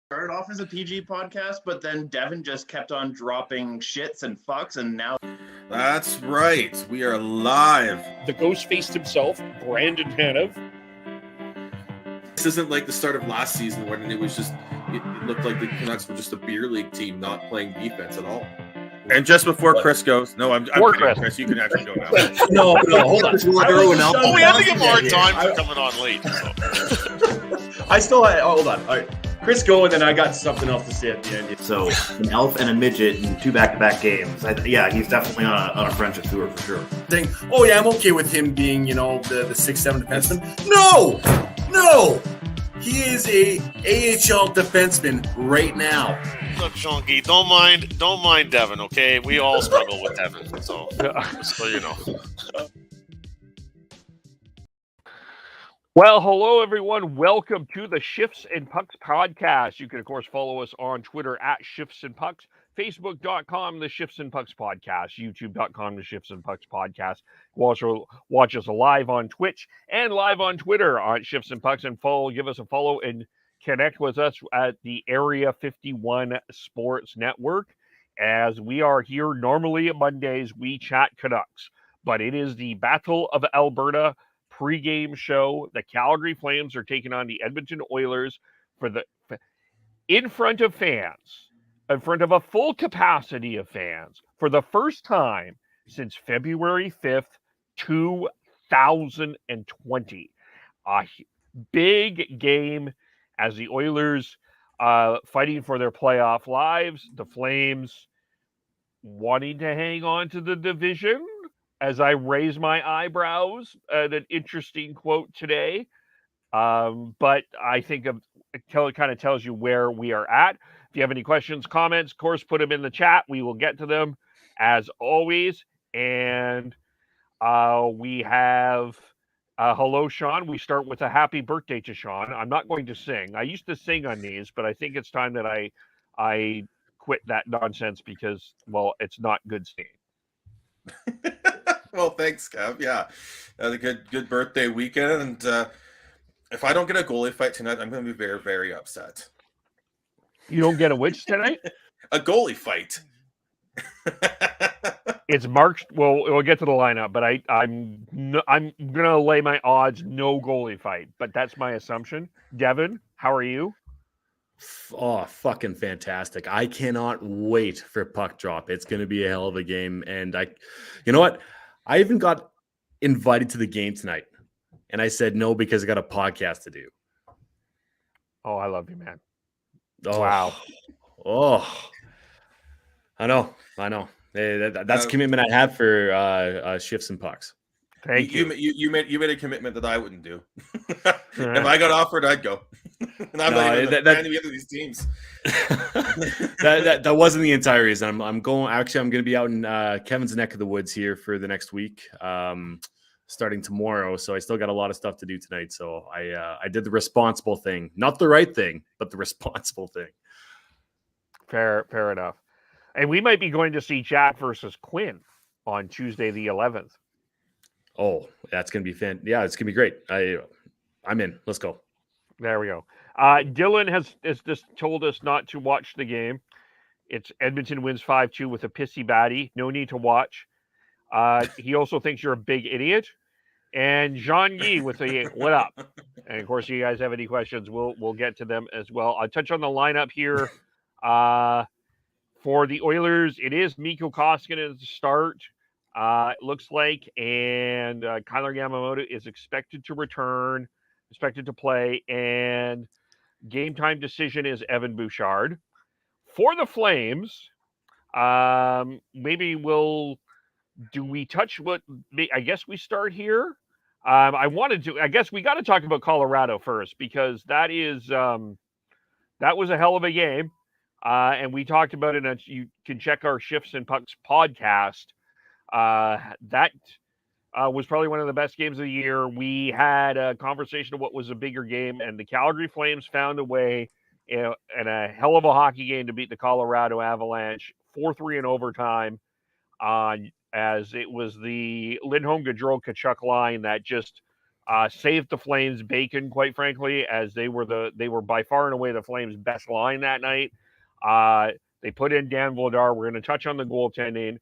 Started off as a PG podcast, but then Devin just kept on dropping shits and fucks, and now... That's right. We are live. The ghost faced himself, Brandon Tanev. This isn't like the start of last season when it was just, it looked like the Canucks were just a beer league team not playing defense at all. And just before Chris goes, no, I'm kidding, Chris, you can actually go now. No, hold on. We had to give more time for coming on late. So. I still had, hold on. All right. Chris, go, and then I got something else to say at the end. So, an elf and a midget in 2 back-to-back games. He's definitely on a friendship tour for sure. Saying, oh yeah, I'm okay with him being, the 6'7" defenseman. No! He is a AHL defenseman right now. Look, Shonky, don't mind Devin, okay? We all struggle with Devin, so you know. Well, hello, everyone. Welcome to the Shifts and Pucks podcast. You can, of course, follow us on Twitter at Shifts and Pucks, Facebook.com, the Shifts and Pucks podcast, YouTube.com, the Shifts and Pucks podcast. You also watch us live on Twitch and live on Twitter on Shifts and Pucks, and give us a follow and connect with us at the Area 51 Sports Network. As we are here normally at Mondays, we chat Canucks, but it is the Battle of Alberta pregame show. The Calgary Flames are taking on the Edmonton Oilers in front of fans, in front of a full capacity of fans for the first time since February 5th, 2020. A big game as the Oilers fighting for their playoff lives, the Flames wanting to hang on to the division. As I raise my eyebrows at an interesting quote today. But I think it kind of tells you where we are at. If you have any questions, comments, of course, put them in the chat. We will get to them as always. And we have hello, Sean. We start with a happy birthday to Sean. I'm not going to sing. I used to sing on these, but I think it's time that I quit that nonsense because, well, it's not good singing. Well, thanks, Kev. Yeah, that was a good birthday weekend. And if I don't get a goalie fight tonight, I'm going to be very, very upset. You don't get a which tonight? A goalie fight. It's Markstrom. Well, we'll get to the lineup, but I'm gonna lay my odds no goalie fight. But that's my assumption. Devin, how are you? Oh, fucking fantastic. I cannot wait for puck drop. It's going to be a hell of a game. And you know what? I even got invited to the game tonight. And I said no because I got a podcast to do. Oh, I love you, man. Oh, wow. Oh, I know. That's a commitment I have for Shifts and Pucks. Thank you. You made a commitment that I wouldn't do. If I got offered, I'd go. And I'm not even fan of either of these teams. that wasn't the entire reason. I'm going to be out in Kevin's neck of the woods here for the next week, starting tomorrow. So I still got a lot of stuff to do tonight. So I did the responsible thing, not the right thing, but the responsible thing. Fair enough. And we might be going to see Jack versus Quinn on Tuesday the 11th. Oh, that's going to be yeah, it's going to be great. I'm in. Let's go. There we go. Dylan has just told us not to watch the game. It's Edmonton wins 5-2 with a pissy baddie. No need to watch. He also thinks you're a big idiot. And Jean Yi with a what up? And of course, if you guys have any questions, we'll get to them as well. I'll touch on the lineup here. For the Oilers, it is Mikko Koskinen to start. It looks like, and Kyler Yamamoto is expected to return, expected to play, and game time decision is Evan Bouchard. For the Flames, maybe do we touch what, I guess we start here. I guess we got to talk about Colorado first, because that was a hell of a game. And we talked about it, and you can check our Shifts and Pucks podcast. That was probably one of the best games of the year. We had a conversation of what was a bigger game, and the Calgary Flames found a way in a hell of a hockey game to beat the Colorado Avalanche 4-3 in overtime. As it was the Lindholm, Gaudreau, Tkachuk line that just saved the Flames bacon, quite frankly, as they were by far and away the Flames' best line that night. They put in Dan Vladar. We're going to touch on the goaltending.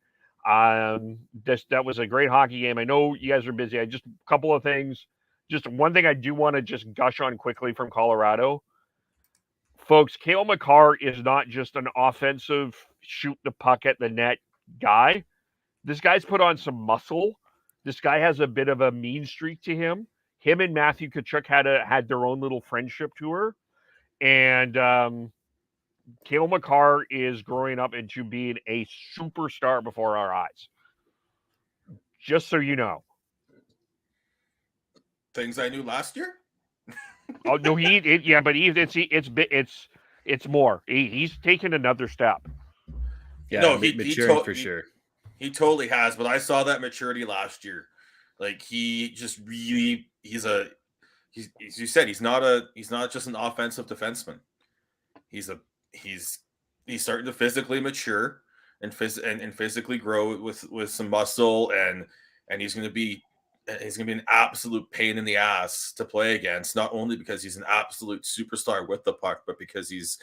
That was a great hockey game. I know you guys are busy. I just a couple of things. Just one thing I do want to just gush on quickly from Colorado. Folks, Cale Makar is not just an offensive shoot the puck at the net guy. This guy's put on some muscle. This guy has a bit of a mean streak to him. Him and Matthew Tkachuk had their own little friendship tour. And Cale Makar is growing up into being a superstar before our eyes. Just so you know. Things I knew last year? Oh no, it's more. He's taken another step. Yeah, no, maturing for sure. He totally has, but I saw that maturity last year. Like he just really, he's as you said, he's not just an offensive defenseman. He's starting to physically mature and physically grow with some muscle, and he's going to be an absolute pain in the ass to play against. Not only because he's an absolute superstar with the puck, but because he's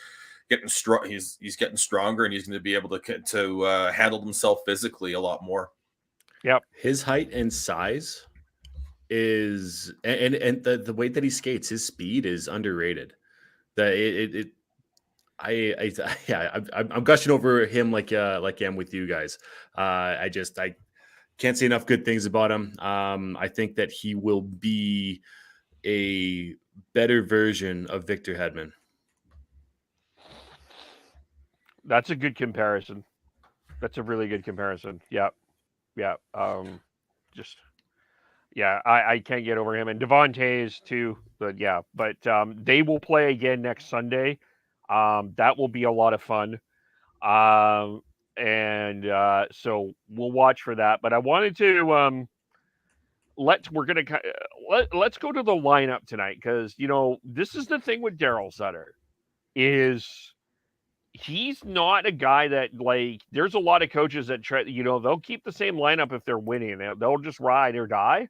getting strong. He's getting stronger, and he's going to be able to handle himself physically a lot more. Yep, his height and size is, and the way that he skates, his speed is underrated. I'm gushing over him like I am with you guys. I can't say enough good things about him. I think that he will be a better version of Victor Hedman. That's a good comparison. That's a really good comparison. Yeah. I can't get over him, and Devontae's too. But they will play again next Sunday. That will be a lot of fun. So we'll watch for that. But I wanted to let's go to the lineup tonight, because this is the thing with Daryl Sutter is he's not a guy that, like, there's a lot of coaches that try, they'll keep the same lineup if they're winning. They'll just ride or die.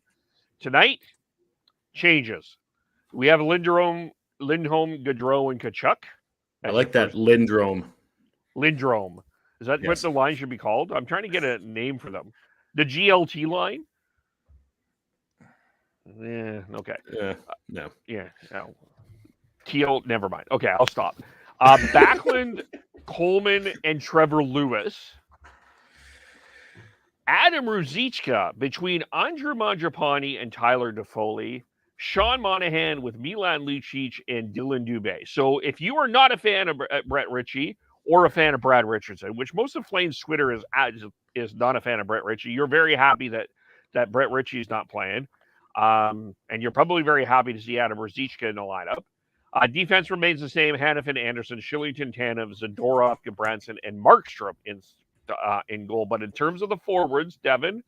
Tonight changes. We have Lindholm, Gaudreau, and Tkachuk. I like that Lindrom. Is that what the line should be called? I'm trying to get a name for them. The GLT line? Yeah, okay. No. Yeah, no. Teal, never mind. Okay, I'll stop. Backlund, Coleman, and Trevor Lewis. Adam Ruzicka between Andrew Mangiapane and Tyler Toffoli. Sean Monahan with Milan Lucic and Dylan Dubé. So if you are not a fan of Brett Ritchie or a fan of Brad Richardson, which most of Flames Twitter is not a fan of Brett Ritchie, you're very happy that Brett Ritchie is not playing. And you're probably very happy to see Adam Ruzicka in the lineup. Defense remains the same. Hannafin, Anderson, Shillington, Tanev, Zadorov, Gabranson, and Markstrom in goal. But in terms of the forwards, Devin,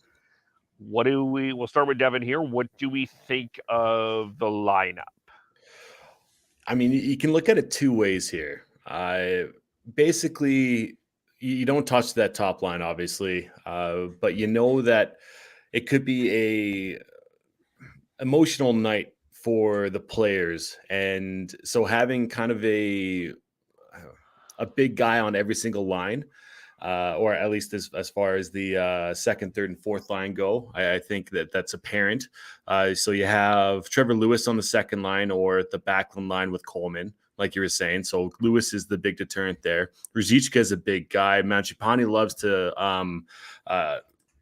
we'll start with Devin here. What do we think of the lineup? I mean, you can look at it two ways here. Basically, you don't touch that top line, obviously, but you know that it could be a emotional night for the players, and so having kind of a big guy on every single line, or at least as far as the second, third, and fourth line go, I think that's apparent. So you have Trevor Lewis on the second line, or the Backlund line with Coleman, like you were saying. So Lewis is the big deterrent there. Ruzicka is a big guy. Mangiapane loves to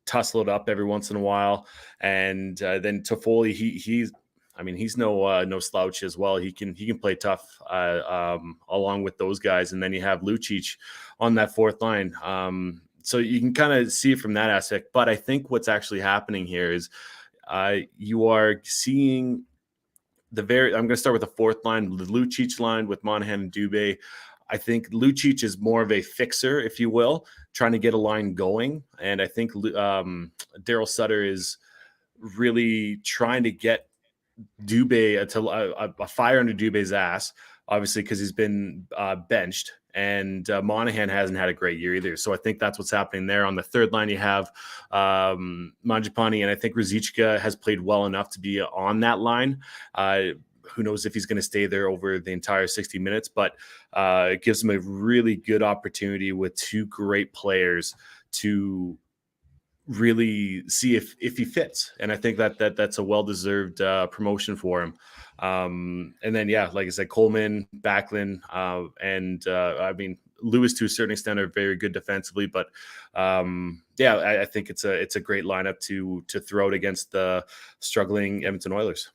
tussle it up every once in a while, and then Toffoli, he's no slouch as well. He can play tough along with those guys, and then you have Lucic on that fourth line. So you can kind of see it from that aspect. But I think what's actually happening here is you are seeing I'm going to start with the fourth line, the Lucic line with Monahan and Dubé. I think Lucic is more of a fixer, if you will, trying to get a line going. And I think Daryl Sutter is really trying to get Dubé a fire under Dubé's ass obviously because he's been benched, and Monahan hasn't had a great year either. So I think that's what's happening there. On the third line, you have Mangiapane, and I think Ruzicka has played well enough to be on that line. Who knows if he's going to stay there over the entire 60 minutes, but it gives him a really good opportunity with two great players to really see if he fits. And I think that's a well-deserved promotion for him. And then, like I said, Coleman, Backlund, and I mean, Lewis to a certain extent are very good defensively, but I think it's a great lineup to throw out against the struggling Edmonton Oilers.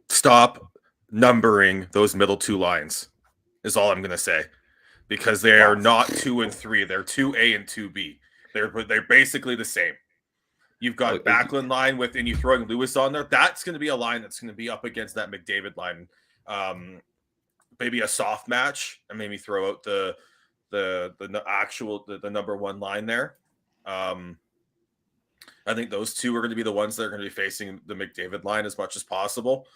Stop numbering those middle two lines is all I'm going to say, because they are not 2 and 3. They're 2A and 2B. They're basically the same. You've got Backlund line and you throwing Lewis on there. That's going to be a line that's going to be up against that McDavid line. Maybe a soft match, and maybe throw out the number one line there. I think those two are going to be the ones that are going to be facing the McDavid line as much as possible.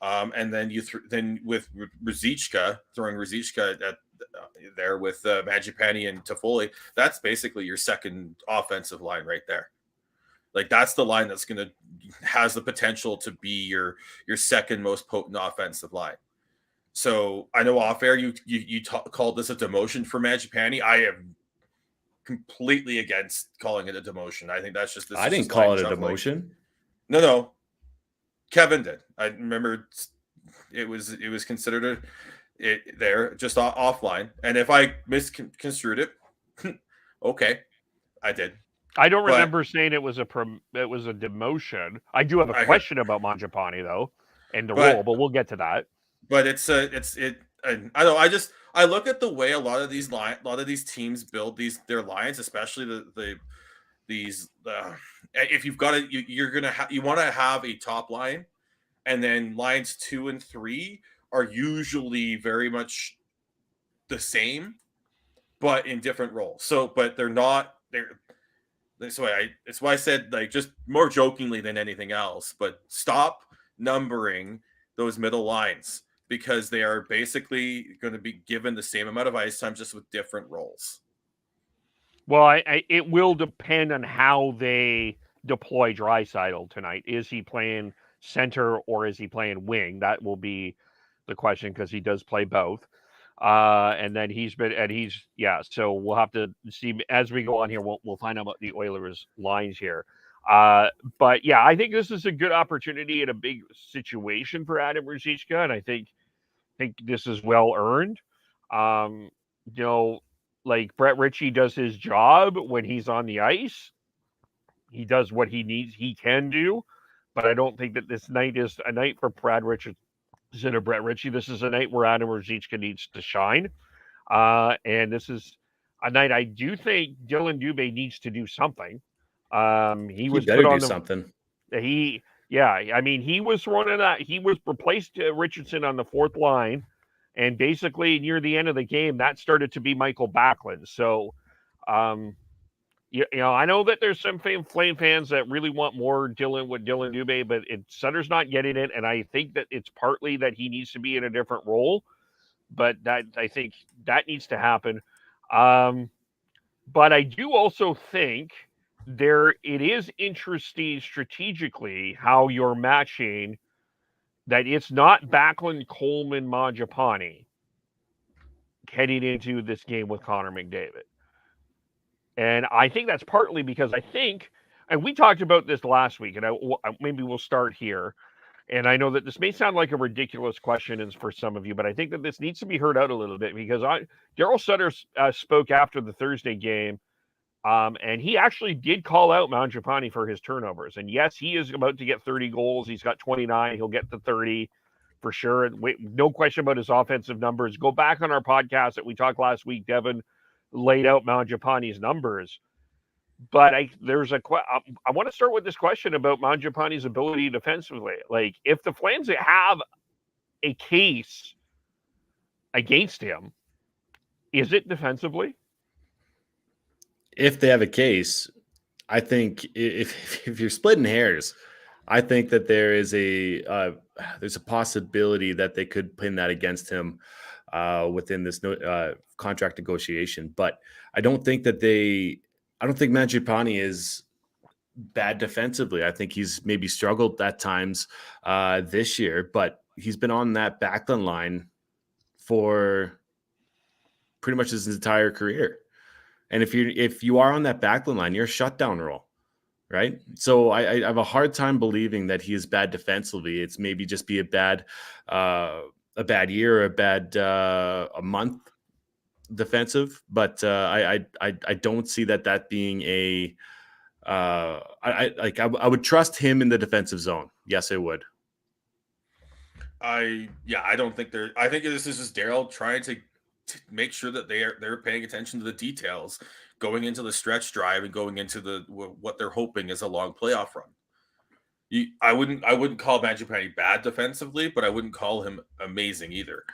And then then with Ruzicka, throwing Ruzicka at there with Mangiapane and Toffoli, that's basically your second offensive line right there. Like, that's the line that's has the potential to be your second most potent offensive line. So I know off air you called this a demotion for Mangiapane. I am completely against calling it a demotion. I think that's just. I didn't call it a demotion. No. Kevin did. I remember it was considered there just offline, and if I misconstrued it, okay, I did. I don't remember saying it was a demotion. I do have a question about Mangiapane though, and the role, but we'll get to that. But I know. I look at the way a lot of these teams build their lines, especially if you've got it, you want to have a top line, and then lines 2 and 3 are usually very much the same, but in different roles. So, but they're not. That's why I said, like, just more jokingly than anything else. But stop numbering those middle lines, because they are basically going to be given the same amount of ice time, just with different roles. Well, it will depend on how they deploy Draisaitl tonight. Is he playing center or is he playing wing? That will be the question, because he does play both. And then so we'll have to see as we go on here. We'll find out about the Oilers lines here. But yeah, I think this is a good opportunity and a big situation for Adam Ruzicka, and I think this is well earned. Like Brett Ritchie does his job when he's on the ice. He does what he can do, but I don't think that this night is a night for Brad Richardson or Brett Ritchie. This is a night where Adam Ruzicka needs to shine. And this is a night I do think Dylan Dubé needs to do something. He was better do something. He was thrown in that. He was replaced Richardson on the fourth line. And basically, near the end of the game, that started to be Michael Backlund. So, I know that there's some Flame fans that really want more Dylan Dubé, but Sutter's not getting it, and I think that it's partly that he needs to be in a different role. But I think that needs to happen. But I do also think it is interesting strategically how you're matching. That it's not Backlund, Coleman, Mangiapane heading into this game with Connor McDavid. And I think that's partly because and we talked about this last week, and maybe we'll start here. And I know that this may sound like a ridiculous question for some of you, but I think that this needs to be heard out a little bit, because Daryl Sutter spoke after the Thursday game. And he actually did call out Mangiapane for his turnovers. And yes, he is about to get 30 goals. He's got 29. He'll get the 30 for sure. No question about his offensive numbers. Go back on our podcast that we talked last week. Devin laid out Mangiapane's numbers. But I want to start with this question about Mangiapane's ability defensively. Like, if the Flames have a case against him, is it defensively? If they have a case, I think if you're splitting hairs, I think that there's a possibility that they could pin that against him within this contract negotiation. But I don't think Mangiapane is bad defensively. I think he's maybe struggled at times this year, but he's been on that backline line for pretty much his entire career. And if you are on that backline line, you're a shutdown role, right? So I have a hard time believing that he is bad defensively. It's maybe just be a bad year, or a month defensive, but I don't see that being a I would trust him in the defensive zone. Yes, I would. I don't think I think this is just Daryl trying to make sure that they're paying attention to the details going into the stretch drive and going into what they're hoping is a long playoff run. I wouldn't call Mangiapane bad defensively, but I wouldn't call him amazing either.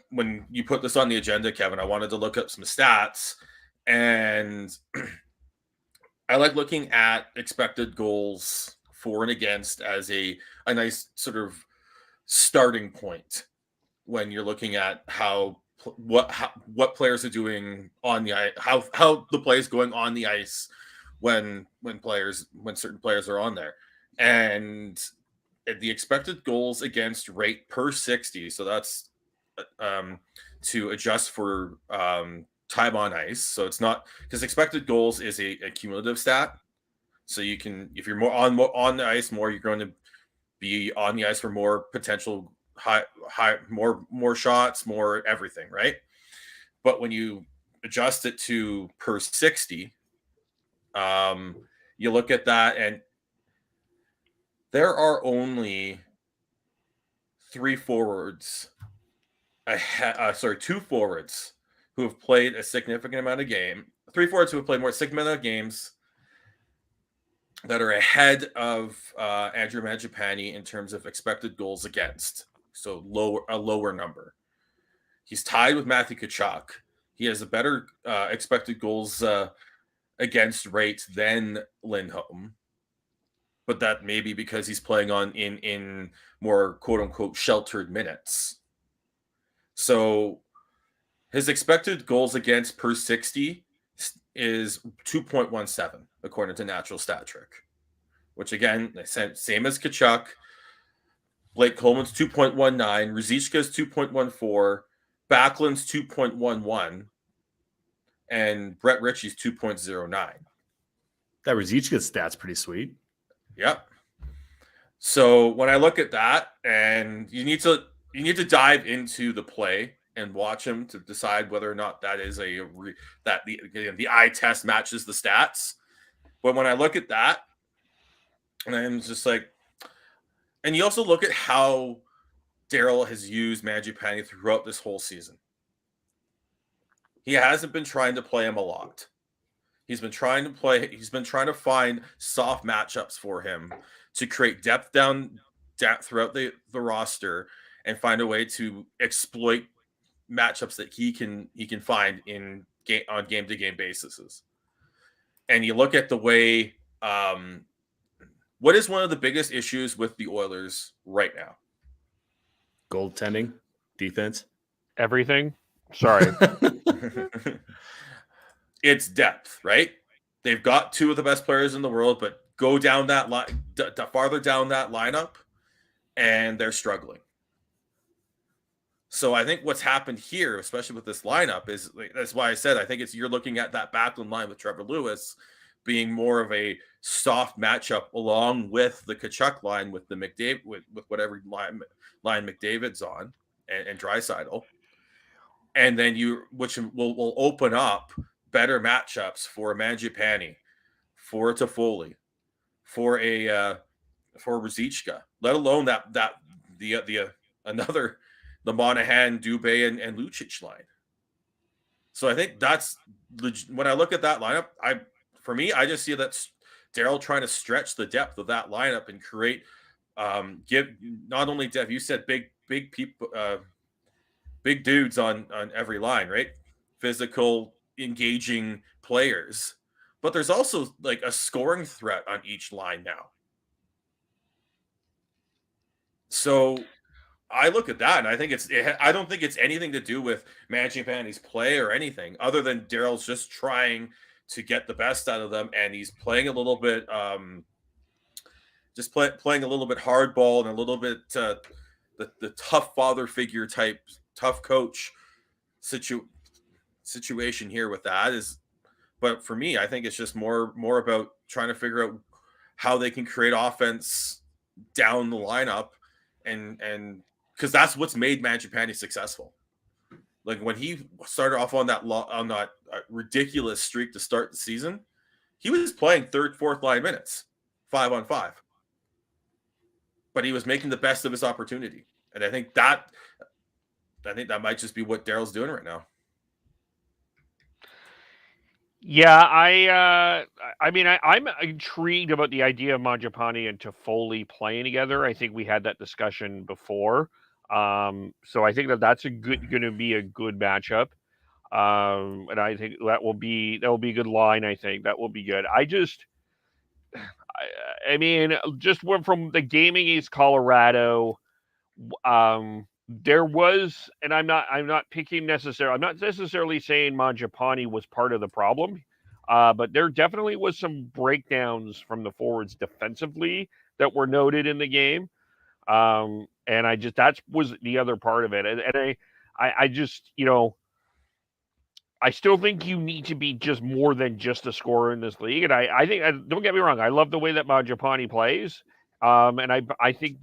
When you put this on the agenda, Kevin, I wanted to look up some stats, and I like looking at expected goals for and against as a nice sort of starting point when you're looking at what players are doing on the ice, how the play is going on the ice when certain players are on there. And the expected goals against rate per 60, so that's to adjust for time on ice. So it's not, because expected goals is a cumulative stat. So you can, if you're more on the ice more, you're going to be on the ice for more potential more shots, more everything, right? But when you adjust it to per 60, you look at that, and there are only two forwards who have played a significant amount of three forwards who have played more significant amount of games that are ahead of Andrew Mangiapane in terms of expected goals against. So a lower number. He's tied with Matthew Tkachuk. He has a better expected goals against rate than Lindholm, but that may be because he's playing in more quote unquote sheltered minutes. So his expected goals against per 60 is 2.17 according to Natural Stat Trick, which again, same as Tkachuk. Blake Coleman's 2.19, Ruzicka's 2.14, Backlund's 2.11, and Brett Ritchie's 2.09. That Ruzicka stat's pretty sweet. Yep. So when I look at that, and you need to dive into the play and watch him to decide whether or not that is the eye test matches the stats. But when I look at that, and I'm just like, and you also look at how Daryl has used Mangiapane throughout this whole season. He hasn't been trying to play him a lot. He's been trying to find soft matchups for him to create depth throughout the roster and find a way to exploit matchups that he can find on game-to-game basis. And you look at the way what is one of the biggest issues with the Oilers right now? Goaltending, defense, everything. Sorry. It's depth, right? They've got two of the best players in the world, but go down that line, farther down that lineup, and they're struggling. So I think what's happened here, especially with this lineup, is that's why I said I think you're looking at that backline line with Trevor Lewis being more of a soft matchup along with the Tkachuk line with the McDavid with whatever line McDavid's on and Draisaitl, and then which will open up better matchups for Mangiapane, for Toffoli, for Ruzicka, let alone the Monahan, Dubé, and Lucic line. So I think that's when I look at that lineup, I just see that Daryl trying to stretch the depth of that lineup and create, give not only depth. You said big people, big dudes on every line, right? Physical, engaging players, but there's also like a scoring threat on each line now. So I look at that and I think I don't think it's anything to do with Mangiapane's play or anything other than Daryl's just trying to get the best out of them, and he's playing a little bit, playing a little bit hardball and a little bit the tough father figure type, tough coach situation here with that is. But for me, I think it's just more about trying to figure out how they can create offense down the lineup, and because that's what's made Mangiapane successful. Like when he started off on that ridiculous streak to start the season, he was playing third, fourth line minutes, 5-on-5, but he was making the best of his opportunity, and I think that might just be what Daryl's doing right now. Yeah, I'm intrigued about the idea of Mangiapane and Toffoli playing together. I think we had that discussion before. So I think that's going to be a good matchup. And I think that will be a good line. I think that will be good. I mean, just went from the game against Colorado. There was, and I'm not necessarily saying Mangiapane was part of the problem, but there definitely was some breakdowns from the forwards defensively that were noted in the game. And that was the other part of it. And I just, I still think you need to be just more than just a scorer in this league. And I think, don't get me wrong, I love the way that Mangiapane plays. And I think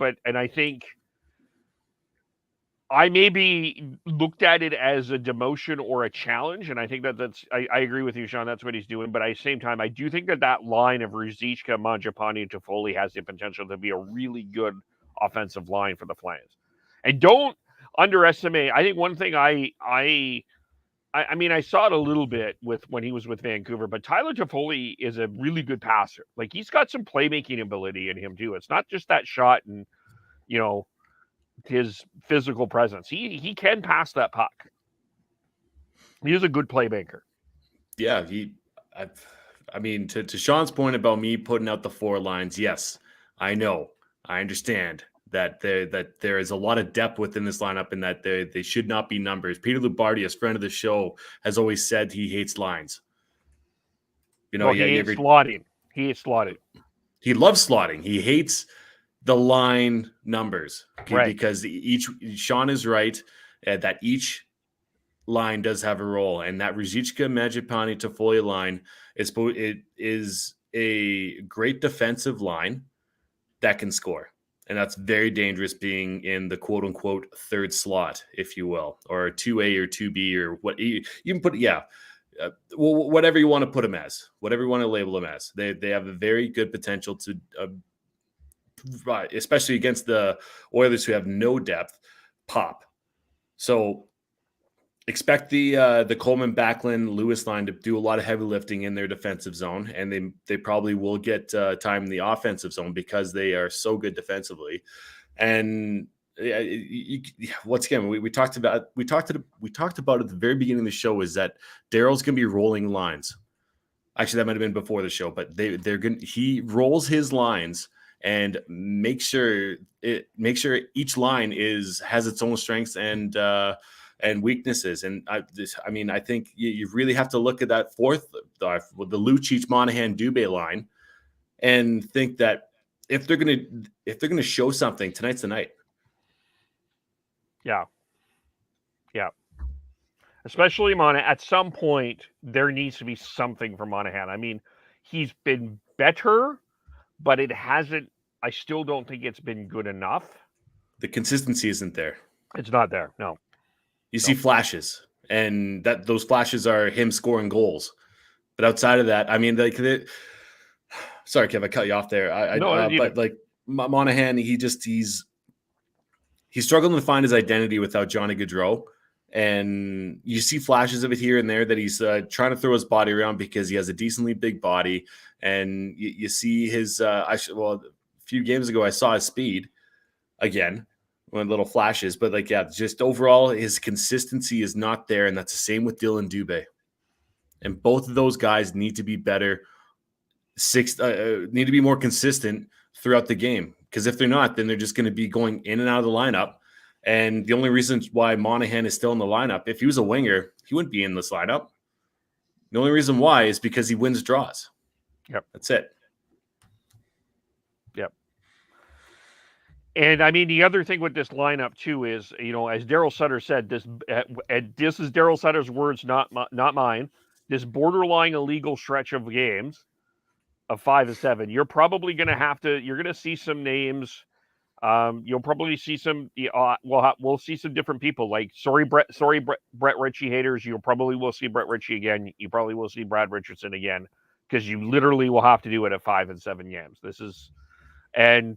I maybe looked at it as a demotion or a challenge, and I think I agree with you, Sean. That's what he's doing. But at the same time, I do think that line of Ruzicka, Mangiapane, and Toffoli has the potential to be a really good offensive line for the Flames. And don't underestimate. I think one thing I mean, I saw it a little bit when he was with Vancouver, but Tyler Toffoli is a really good passer. Like, he's got some playmaking ability in him too. It's not just that shot and his physical presence. He can pass that puck. He is a good playmaker. Yeah, I mean, to Sean's point about me putting out the four lines, yes, I know. I understand that there is a lot of depth within this lineup and that they should not be numbers. Peter Lubardi, friend of the show, has always said he hates lines. He hates slotting. He hates slotting. He loves slotting. He hates the line numbers, okay? Right. Because Sean is right that each line does have a role, and that Ruzicka, Mangiapane, Toffoli line is a great defensive line that can score, and that's very dangerous being in the quote unquote third slot, if you will, or 2A or 2B or what you can put. Yeah. Whatever you want to put them as, whatever you want to label them as, they have a very good potential to. Right, especially against the Oilers who have no depth, pop. So expect the Coleman, Backlund, Lewis line to do a lot of heavy lifting in their defensive zone, and they probably will get time in the offensive zone because they are so good defensively. And once again, we talked about at the very beginning of the show is that Daryl's going to be rolling lines. Actually, that might have been before the show, but he rolls his lines. And make sure each line has its own strengths and weaknesses. And I think you really have to look at that the Lucic, Monahan, Dubé line, and think that if they're gonna show something, tonight's the night. Yeah. Especially Monahan. At some point, there needs to be something for Monahan. I mean, he's been better, but it hasn't. I still don't think it's been good enough. The consistency isn't there. It's not there. No. You see flashes, and those flashes are him scoring goals. But outside of that, I mean, sorry, Kev, I cut you off there. But like Monahan, he's struggling to find his identity without Johnny Gaudreau. And you see flashes of it here and there that he's trying to throw his body around because he has a decently big body. And you see his a few games ago, I saw his speed again, one little flashes, but just overall, his consistency is not there. And that's the same with Dylan Dubé. And both of those guys need to be better, need to be more consistent throughout the game. Because if they're not, then they're just going to be going in and out of the lineup. And the only reason why Monahan is still in the lineup, if he was a winger, he wouldn't be in this lineup. The only reason why is because he wins draws. Yep. That's it. Yep. And I mean, the other thing with this lineup too is, as Daryl Sutter said, this is Daryl Sutter's words, not mine. This borderline illegal stretch of games of 5 to 7, you're probably going to you're going to see some names. You'll probably see some. We'll see some different people. Like, sorry, Brett Ritchie haters. You probably will see Brett Ritchie again. You probably will see Brad Richardson again, because you literally will have to do it at 5 and 7 games. And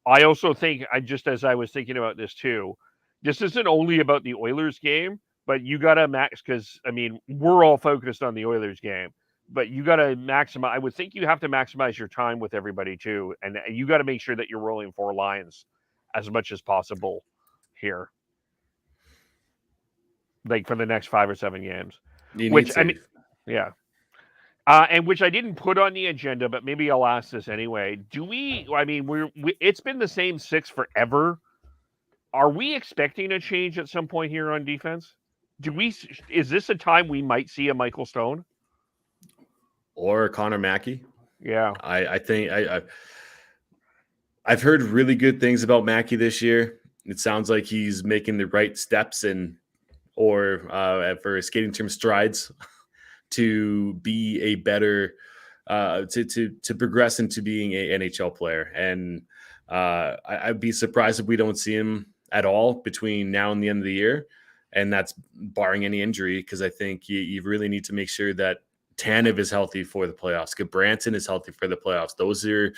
I also think, just as I was thinking about this too, this isn't only about the Oilers game, but you got to max, because I mean, we're all focused on the Oilers game, but you got to maximize. I would think you have to maximize your time with everybody too, and you got to make sure that you're rolling 4 lines as much as possible here, like for the next 5 or 7 games. Yeah. And which I didn't put on the agenda, but maybe I'll ask this anyway. It's been the same 6 forever. Are we expecting a change at some point here on defense? Is this a time we might see a Michael Stone? Or Connor Mackey? Yeah. I think I've heard really good things about Mackey this year. It sounds like he's making the right steps for skating term strides to be a better to progress into being an NHL player. And I'd be surprised if we don't see him at all between now and the end of the year. And that's barring any injury, because I think you really need to make sure that Tanev is healthy for the playoffs. Branson is healthy for the playoffs. Those are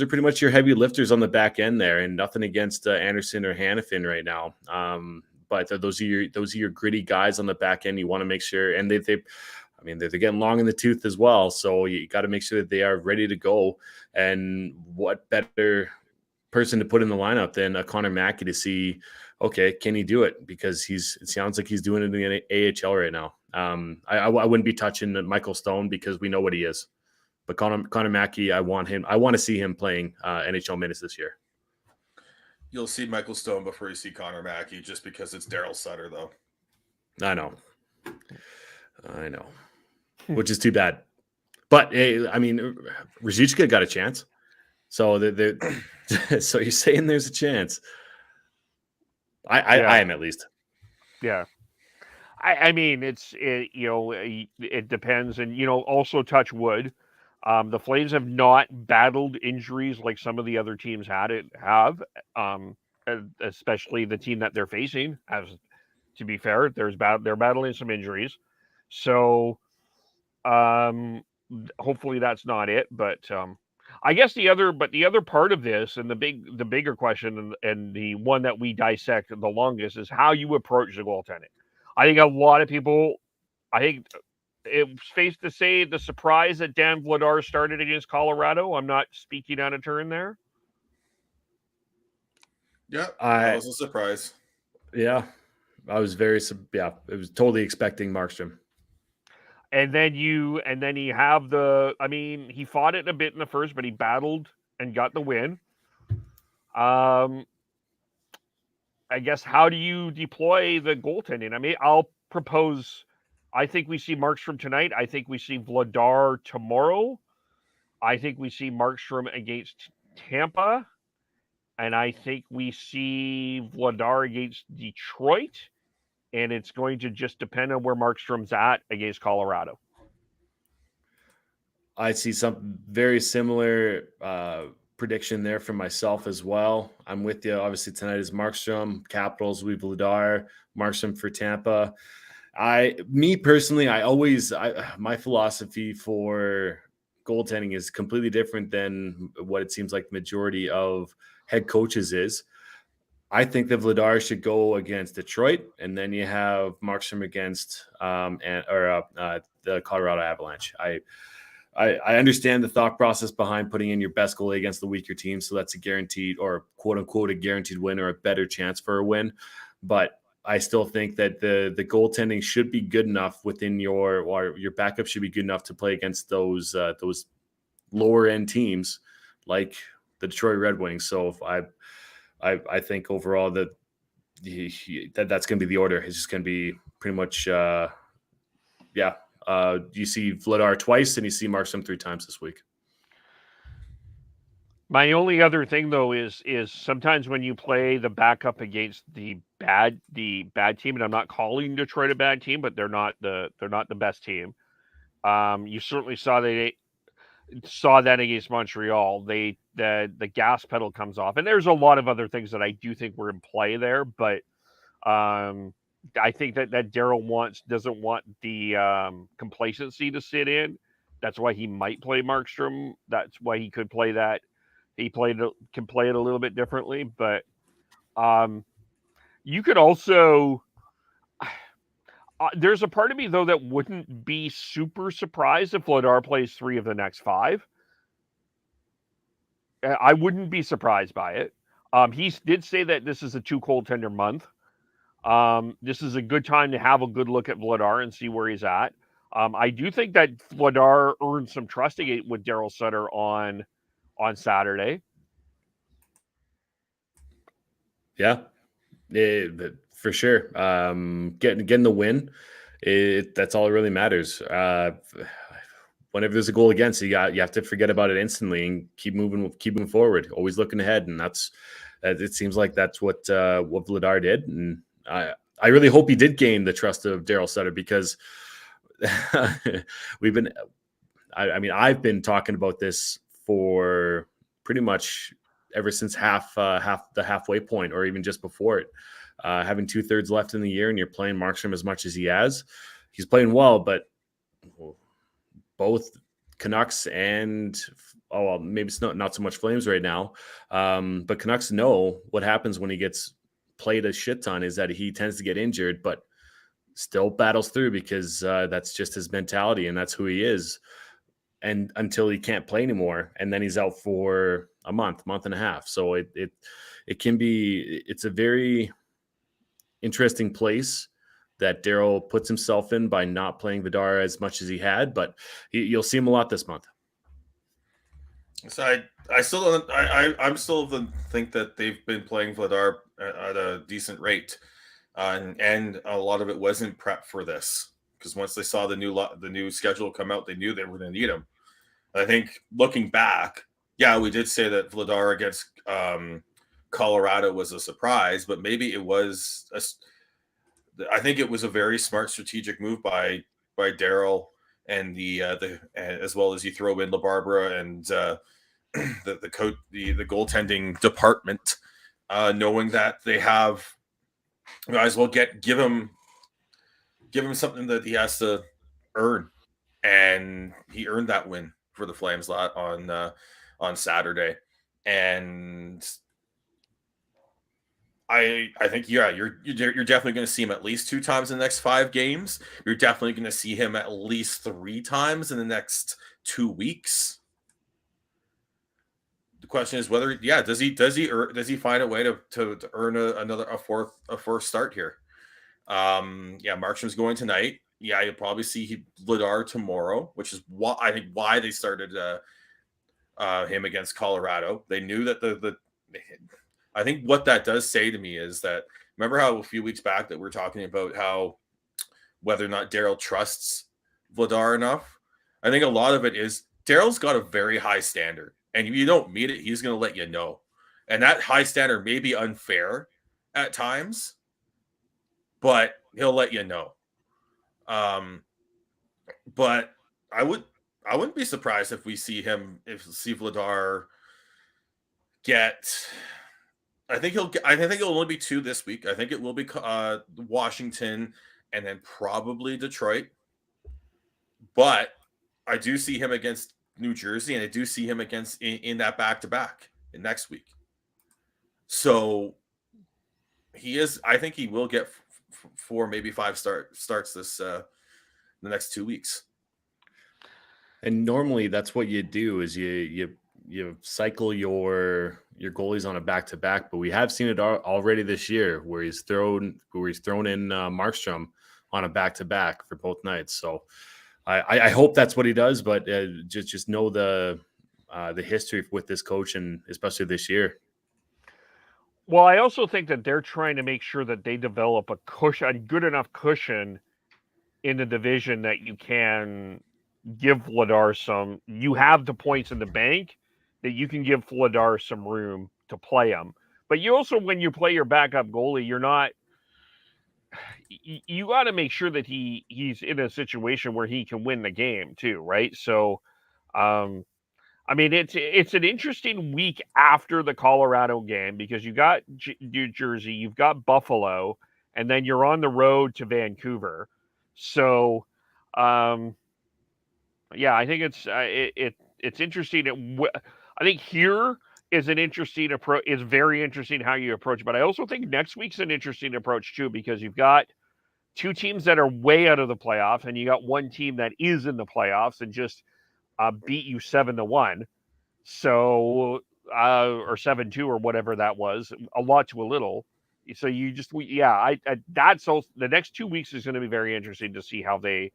pretty much your heavy lifters on the back end there, and nothing against Anderson or Hannafin right now. But those are your gritty guys on the back end. You want to make sure, and they're getting long in the tooth as well. So you got to make sure that they are ready to go. And what better person to put in the lineup than a Connor Mackey to see, okay, can he do it? Because it sounds like he's doing it in the AHL right now. I wouldn't be touching Michael Stone because we know what he is. But Connor Mackey, I want to see him playing NHL minutes this year. You'll see Michael Stone before you see Connor Mackey, just because it's Daryl Sutter, though. I know. Which is too bad. But I mean, Ruzicka got a chance. So so you're saying there's a chance. I am, at least. Yeah. I mean, it depends. And, also touch wood. The Flames have not battled injuries like some of the other teams have, especially the team that they're facing. To be fair, they're battling some injuries. So hopefully that's not it. But I guess the other part of this, and the bigger question, and the one that we dissect the longest, is how you approach the goaltending. I think a lot of people, it's safe to say, the surprise that Dan Vladar started against Colorado. I'm not speaking out of turn there. Yeah, that was a surprise. Yeah, I was it was totally expecting Markstrom. And then you have he fought it a bit in the first, but he battled and got the win. I guess, how do you deploy the goaltending? I mean, I'll propose, I think we see Markstrom tonight. I think we see Vladar tomorrow. I think we see Markstrom against Tampa. And I think we see Vladar against Detroit. And it's going to just depend on where Markstrom's at against Colorado. I see some very similar prediction there for myself as well. I'm with you. Obviously, tonight is Markstrom. Capitals, we Vladar. Markstrom for Tampa. Me personally, my philosophy for goaltending is completely different than what it seems like the majority of head coaches is. I think that Vladar should go against Detroit, and then you have Markstrom against the Colorado Avalanche. I understand the thought process behind putting in your best goalie against the weaker team, so that's a guaranteed, or quote unquote a guaranteed win, or a better chance for a win. But I still think that the goaltending should be good enough within your backup should be good enough to play against those lower end teams like the Detroit Red Wings. So if I think overall that that's going to be the order. It's just going to be pretty much you see Vladar twice and you see Markstrom 3 times this week. My only other thing though is sometimes when you play the backup against the bad team, and I'm not calling Detroit a bad team, but they're not the best team. You certainly saw that against Montreal. The gas pedal comes off, and there's a lot of other things that I do think were in play there, but I think that Darryl doesn't want the complacency to sit in. That's why he might play Markstrom. That's why he could play that. He can play it a little bit differently, but you could also. There's a part of me though that wouldn't be super surprised if Vladar plays 3 of the next 5. I wouldn't be surprised by it. He did say that this is a 2 goaltender month. This is a good time to have a good look at Vladar and see where he's at. I do think that Vladar earned some trust with Daryl Sutter on Saturday. Yeah, for sure. Getting the win, that's all that really matters. Whenever there's a goal against, you have to forget about it instantly and keep moving forward. Always looking ahead, and it seems like that's what Vladar did. And I really hope he did gain the trust of Daryl Sutter, because I've been talking about this for pretty much ever since the halfway point, or even just before it. Having 2/3 left in the year, and you're playing Markstrom as much as he has, he's playing well, but both Canucks and maybe it's not so much Flames right now, but Canucks know what happens when he gets played a shit ton is that he tends to get injured, but still battles through, because that's just his mentality and that's who he is. And until he can't play anymore, and then he's out for a month and a half. So it's a very interesting place that Daryl puts himself in by not playing Vladar as much as he had, but you'll see him a lot this month. So I still think that they've been playing Vladar at a decent rate, and a lot of it wasn't prep for this, because once they saw the new schedule come out, they knew they were going to need him. I think looking back, we did say that Vladar against Colorado was a surprise, but maybe it was. I think it was a very smart strategic move by Daryl, and the as well as you throw in LaBarbera and the goaltending department, knowing that they have, might as well give him something that he has to earn, and he earned that win for the Flames lot on Saturday. And I think you're definitely going to see him at least 2 times in the next 5 games. You're definitely going to see him at least 3 times in the next 2 weeks. The question is whether does he find a way to earn a fourth start here? Markstrom's going tonight. You'll probably see Vladar tomorrow, which is why they started him against Colorado. They knew that I think what that does say to me is that, remember how a few weeks back that we're talking about how whether or not Daryl trusts Vladar enough? I think a lot of it is Daryl's got a very high standard, and if you don't meet it, he's going to let you know. And that high standard may be unfair at times, but he'll let you know. But I wouldn't be surprised if we see Vladar get. I think it'll only be 2 this week. I think it will be Washington and then probably Detroit. But I do see him against New Jersey, and I do see him against in that back-to-back next week. So I think he will get 4, maybe 5 starts this the next 2 weeks. And normally that's what you do is you cycle your goalies on a back-to-back, but we have seen it already this year where he's thrown in Markstrom on a back-to-back for both nights. So I hope that's what he does, but just know the the history with this coach, and especially this year. Well, I also think that they're trying to make sure that they develop a good enough cushion in the division that you can give Vladar some. You have the points in the bank that you can give Vladar some room to play him. But you also, when you play your backup goalie, you're not. You got to make sure that he's in a situation where he can win the game too, right? So, I mean, it's an interesting week after the Colorado game because you got New Jersey, you've got Buffalo, and then you're on the road to Vancouver. So, yeah, I think it's interesting. I think here is an interesting approach. It's very interesting how you approach, but I also think next week's an interesting approach too because you've got two teams that are way out of the playoffs, and you got one team that is in the playoffs and just beat you 7-1, so or 7-2 or whatever that was, a lot to a little. So you just that's also the next 2 weeks is going to be very interesting to see how they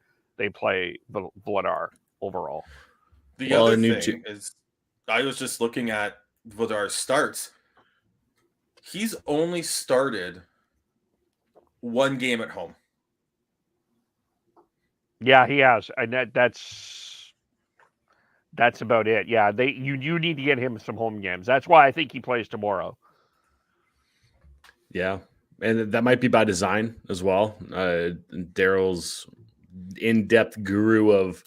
play Vladar overall. The other thing is, I was just looking at Vladar's starts. He's only started one game at home. Yeah, he has, and that's about it. Yeah, you need to get him some home games. That's why I think he plays tomorrow. Yeah, and that might be by design as well. Daryl's in-depth guru of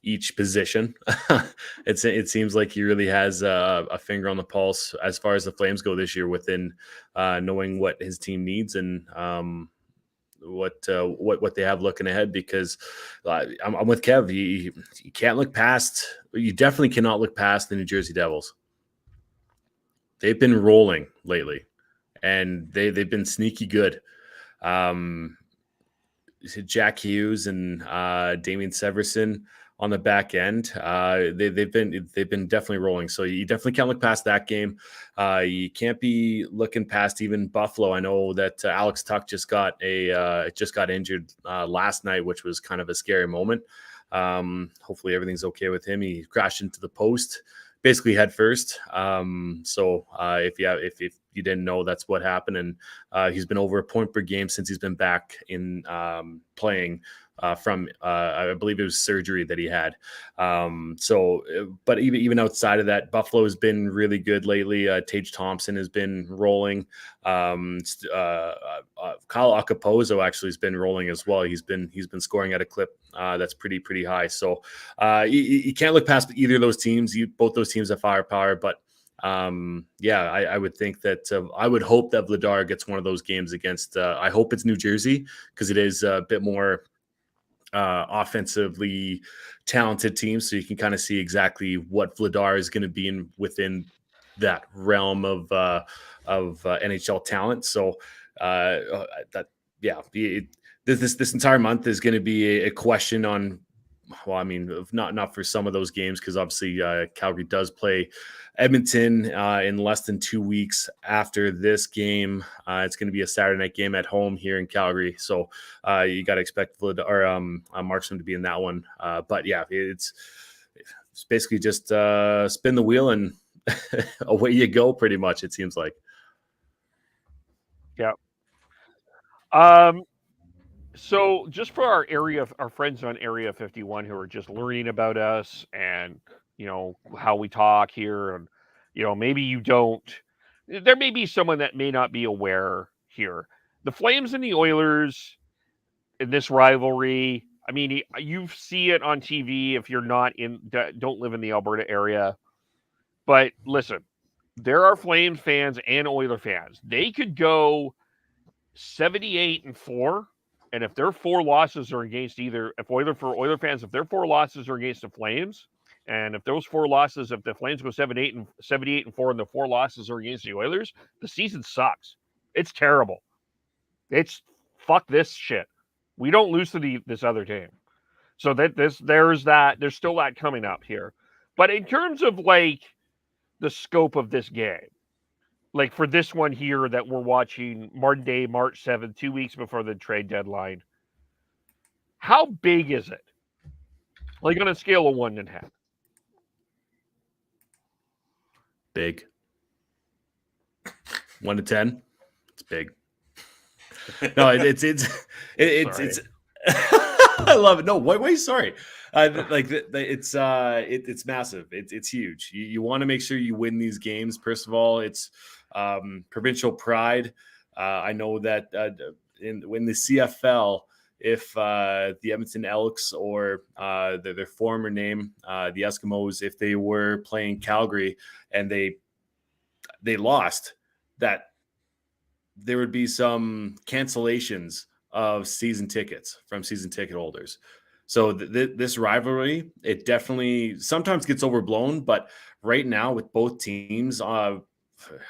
each position. It seems like he really has a finger on the pulse as far as the Flames go this year, within knowing what his team needs and what they have looking ahead. Because I'm with Kev. You can't look past. You definitely cannot look past the New Jersey Devils. They've been rolling lately, and they've been sneaky good. Jack Hughes and Damian Severson on the back end, they've been definitely rolling. So you definitely can't look past that game. You can't be looking past even Buffalo. I know that Alex Tuck just got injured last night, which was kind of a scary moment. Hopefully everything's okay with him. He crashed into the post, basically head first. So if you didn't know, that's what happened. And he's been over a point per game since he's been back in playing from I believe it was surgery that he had. But even outside of that, Buffalo has been really good lately. Tage Thompson has been rolling. Kyle Acapozzo actually has been rolling as well. He's been scoring at a clip that's pretty high. So you can't look past either of those teams. Both those teams have firepower, but I would think that I would hope that Vladar gets one of those games against. I hope it's New Jersey, because it is a bit more offensively talented team, so you can kind of see exactly what Vladar is going to be within that realm of NHL talent. So this entire month is going to be a question on. Well, I mean, not for some of those games, because obviously Calgary does play Edmonton in less than 2 weeks after this game. It's going to be a Saturday night game at home here in Calgary, so you got to expect Markstrom to be in that one. But yeah, it's basically just spin the wheel and away you go. Pretty much, it seems like. Yeah. So just for our friends on Area 51 who are just learning about us and, how we talk here, and, maybe you don't, there may be someone that may not be aware here. The Flames and the Oilers in this rivalry, I mean, you see it on TV if you're don't live in the Alberta area. But listen, there are Flames fans and Oiler fans. They could go 78-4. And if their 4 losses are against Oiler fans, if their 4 losses are against the Flames, and if those 4 losses, if the Flames go 78-4, and the 4 losses are against the Oilers, the season sucks. It's terrible. It's fuck this shit. We don't lose to this other team. So there's still that coming up here. But in terms of like the scope of this game, like for this one here that we're watching Monday, March 7th, 2 weeks before the trade deadline, how big is it? Like on a scale of 1 to 10? Big. 1 to 10. It's big. No, it's I love it. No, why sorry. It's massive. It's huge. You want to make sure you win these games. First of all, it's provincial pride. I know that in the CFL, if the Edmonton Elks or their former name, the Eskimos, if they were playing Calgary and they lost, that there would be some cancellations of season tickets from season ticket holders. So this rivalry, it definitely sometimes gets overblown, but right now with both teams, I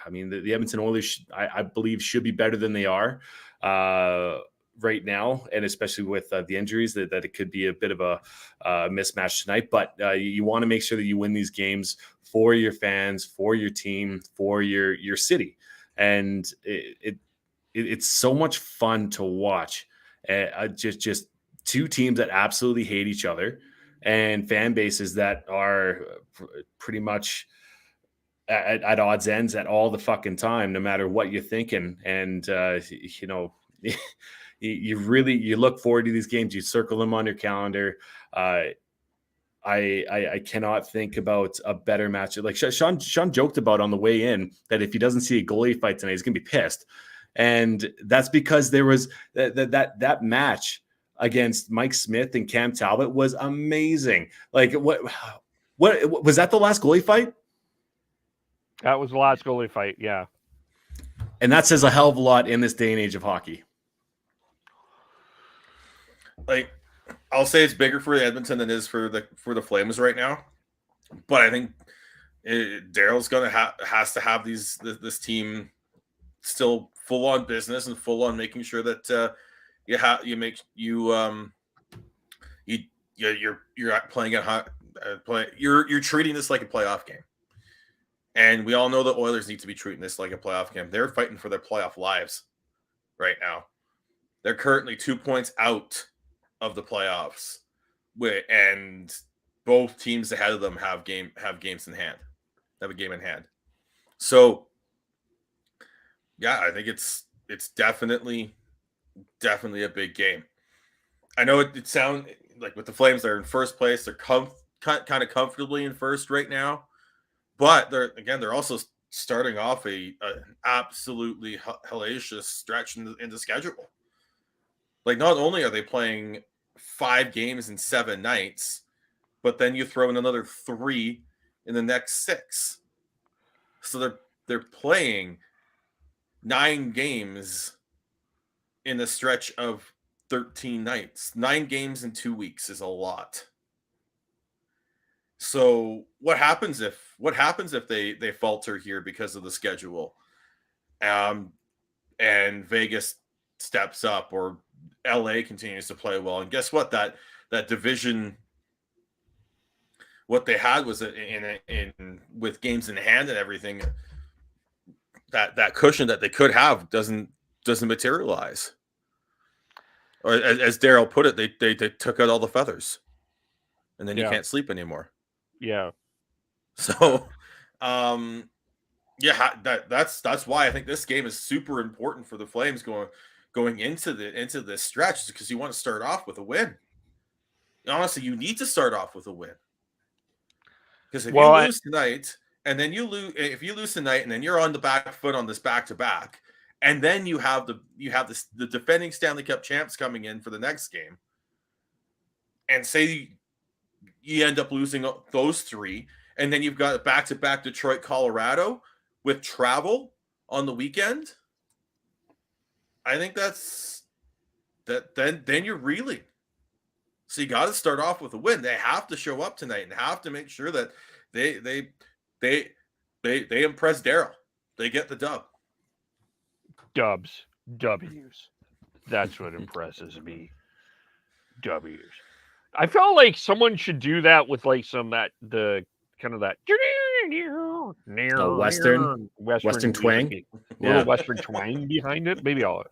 mean, the Edmonton Oilers, I believe, should be better than they are right now, and especially with the injuries, that it could be a bit of a mismatch tonight. But you want to make sure that you win these games for your fans, for your team, for your city, and it's so much fun to watch. Just two teams that absolutely hate each other, and fan bases that are pretty much at odds ends at all the fucking time, no matter what you're thinking. And you look forward to these games. You circle them on your calendar. I cannot think about a better match. Like Sean joked about on the way in that if he doesn't see a goalie fight tonight, he's gonna be pissed. And that's because there was that match against Mike Smith and Cam Talbot was amazing. Like what was that, the last goalie fight? That was the last goalie fight, yeah. And that says a hell of a lot in this day and age of hockey. Like, I'll say it's bigger for Edmonton than it is for the Flames right now. But I think Daryl's has to have this team still full on business and full on making sure that you're playing you're treating this like a playoff game. And we all know the Oilers need to be treating this like a playoff game. They're fighting for their playoff lives right now. They're currently 2 points out of the playoffs, and both teams ahead of them have games in hand. Have a game in hand. So, yeah, I think it's definitely a big game. I know it sounds like with the Flames, they're in first place. They're kind of comfortably in first right now. But they're also starting off an absolutely hellacious stretch in the schedule. Like, not only are they playing 5 games in 7 nights, but then you throw in another 3 in the next 6. So they're playing 9 games in a stretch of 13 nights. 9 games in 2 weeks is a lot. So what happens if they falter here because of the schedule, and Vegas steps up, or LA continues to play well? And guess what? That division, what they had was in with games in hand and everything, that cushion that they could have doesn't materialize. Or as Daryl put it, they took out all the feathers, and then you can't sleep anymore. Yeah. So, that's why I think this game is super important for the Flames going into this stretch, because you want to start off with a win. Honestly, you need to start off with a win, because if you lose tonight, and then if you lose tonight, and then you're on the back foot on this back-to-back, and then you have the defending Stanley Cup champs coming in for the next game, and say you end up losing those 3, and then you've got back-to-back Detroit, Colorado with travel on the weekend. I think then you're reeling. So you got to start off with a win. They have to show up tonight and have to make sure that they impress Daryl. They get the dub. W's. That's what impresses me. W's. I felt like someone should do that with like the Western twang, little Western twang behind it. Maybe I'll.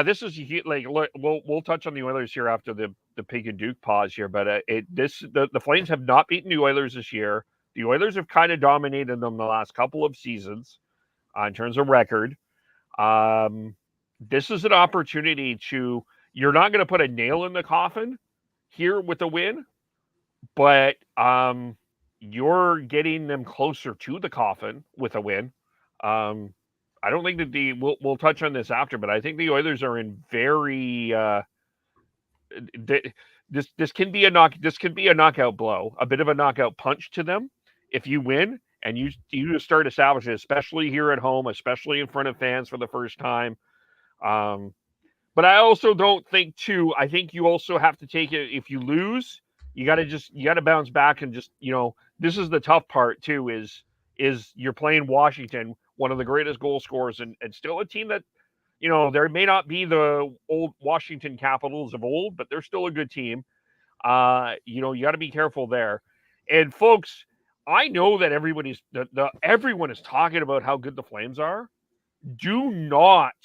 This is like, we'll touch on the Oilers here after the Pig and Duke pause here, but the Flames have not beaten the Oilers this year. The Oilers have kind of dominated them the last couple of seasons in terms of record. This is an opportunity to, you're not going to put a nail in the coffin here with a win, but you're getting them closer to the coffin with a win. I don't think that we'll touch on this after, but I think the Oilers are in very this can be a knockout blow, a bit of a knockout punch to them if you win and you just start establishing, especially here at home, especially in front of fans for the first time. But I also don't think too. I think you also have to take it. If you lose, you got to bounce back and just, this is the tough part too. Is you're playing Washington, one of the greatest goal scorers, and still a team that, there may not be the old Washington Capitals of old, but they're still a good team. You got to be careful there. And folks, I know that everyone is talking about how good the Flames are. Do not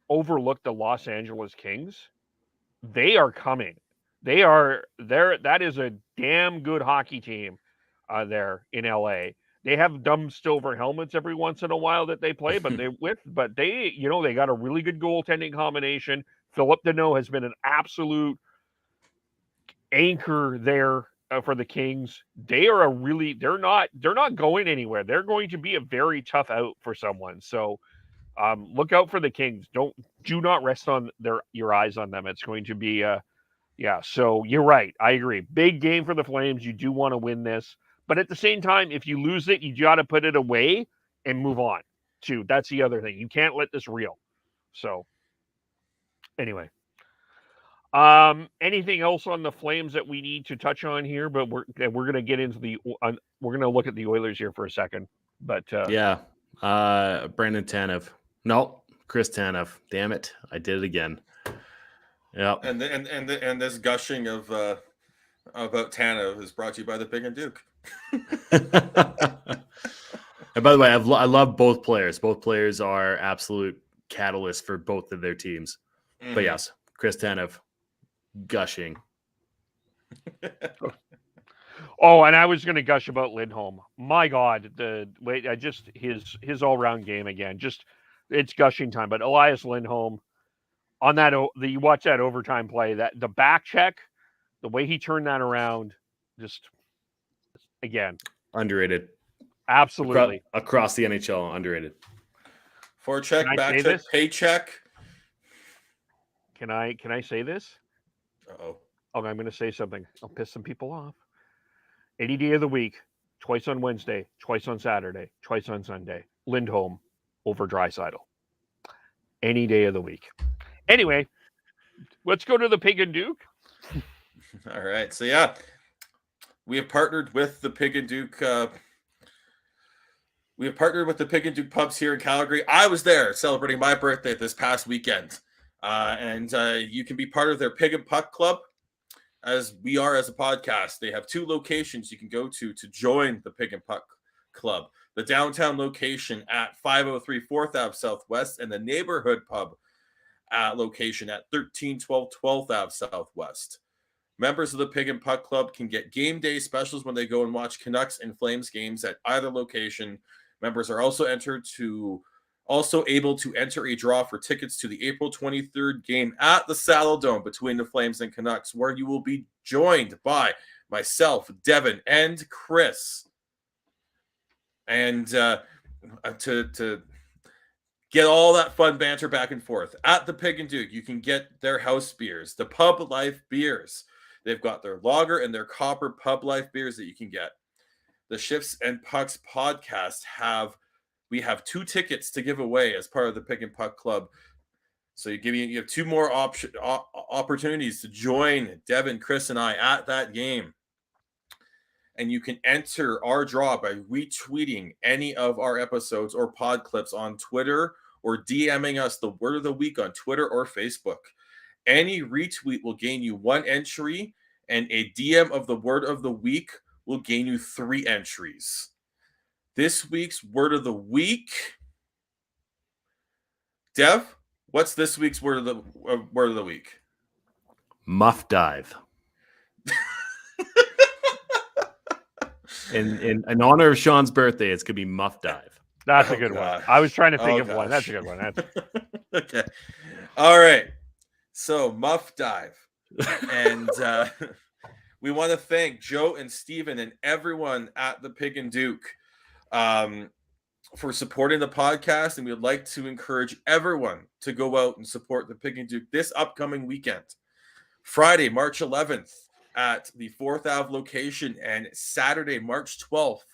overlook the Los Angeles Kings. They are coming. They are there. That is a damn good hockey team there in LA. They have dumb silver helmets every once in a while that they play, but they got a really good goaltending combination. Philip Deneau has been an absolute anchor there for the Kings. They're not going anywhere. They're going to be a very tough out for someone. So look out for the Kings. Do not rest on your eyes on them. It's going to be so you're right. I agree. Big game for the Flames. You do want to win this. But at the same time, if you lose it, you got to put it away and move on too. That's the other thing. You can't let this reel. So anyway, anything else on the Flames that we need to touch on here? But we're going to get into we're going to look at the Oilers here for a second. But Brandon Tanev. No, Chris Tanev. Damn it. I did it again. Yeah. And this gushing of about Tanev is brought to you by the Pig and Duke. And by the way, I love both players. Both players are absolute catalysts for both of their teams. Mm-hmm. But yes, Chris Tanev, gushing. Oh, and I was going to gush about Lindholm. My God, his all-round game again. Just it's gushing time. But Elias Lindholm on that, you watch that overtime play, that the back check, the way he turned that around, just again underrated. Absolutely across the NHL, underrated. Forecheck, back check, paycheck. Can I say this? Uh-oh. Oh, I'm going to say something. I'll piss some people off. Any day of the week, twice on Wednesday, twice on Saturday, twice on Sunday. Lindholm over Draisaitl. Any day of the week. Anyway, let's go to the Pig and Duke. All right. So, we have partnered with the Pig and Duke. We have partnered with the Pig and Duke pubs here in Calgary. I was there celebrating my birthday this past weekend. And you can be part of their Pig and Puck Club, as we are as a podcast. They have 2 locations you can go to join the Pig and Puck Club. The downtown location at 503 4th Ave Southwest, and the neighborhood pub location at 1312 12th Ave Southwest. Members of the Pig and Puck Club can get game day specials when they go and watch Canucks and Flames games at either location. Members are also able to enter a draw for tickets to the April 23rd game at the Saddle Dome between the Flames and Canucks, where you will be joined by myself, Devin, and Chris. And to get all that fun banter back and forth at the Pig and Duke, you can get their house beers, the Pub Life beers. They've got their lager and their copper Pub Life beers that you can get. The Shifts and Pucks podcast we have 2 tickets to give away as part of the Pig and Puck Club. So you have 2 more opportunities to join Devin, Chris, and I at that game. And you can enter our draw by retweeting any of our episodes or pod clips on Twitter, or DMing us the word of the week on Twitter or Facebook. Any retweet will gain you 1 entry, and a DM of the word of the week will gain you 3 entries. This week's word of the week, Dev, what's this week's word of the week? Muff dive. In honor of Sean's birthday, it's gonna be Muff Dive. That's a good God. one. I was trying to think Oh, of one. That's a gosh. good one. That's Okay. All right. So Muff Dive. And we want to thank Joe and Steven and everyone at the Pig and Duke for supporting the podcast. And we'd like to encourage everyone to go out and support the Pig and Duke this upcoming weekend. Friday, March 11th at the 4th Ave location, and Saturday, March 12th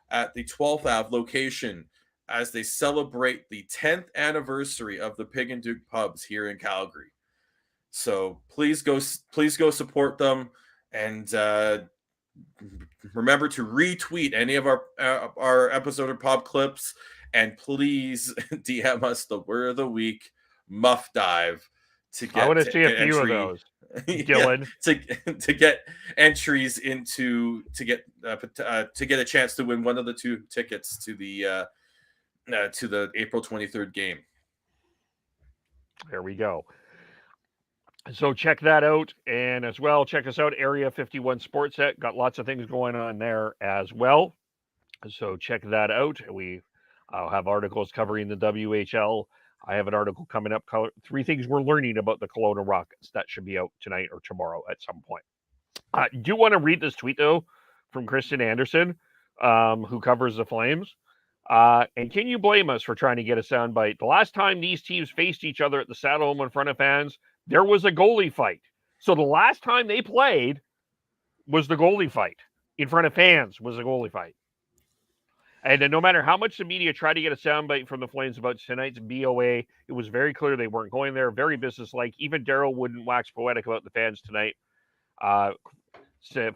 at the 12th Ave location, as they celebrate the 10th anniversary of the Pig and Duke pubs here in Calgary. So please go support them, and remember to retweet any of our episode or pub clips, and please DM us the word of the week, Muff Dive, to get. I want to see a few of those, Dylan. To get entries into to get a chance to win one of the 2 tickets to the April 23rd game. There we go. So check that out, and as well, check us out, Area 51 Sportsnet. Got lots of things going on there as well. So check that out. I'll have articles covering the WHL. I have an article coming up, 3 things we're learning about the Kelowna Rockets. That should be out tonight or tomorrow at some point. I do want to read this tweet, though, from Kristen Anderson, who covers the Flames. And can you blame us for trying to get a soundbite? The last time these teams faced each other at the Saddledome in front of fans, there was a goalie fight. So the last time they played was the goalie fight. In front of fans was a goalie fight. And no matter how much the media tried to get a soundbite from the Flames about tonight's BOA, it was very clear they weren't going there. Very businesslike. Even Daryl wouldn't wax poetic about the fans tonight.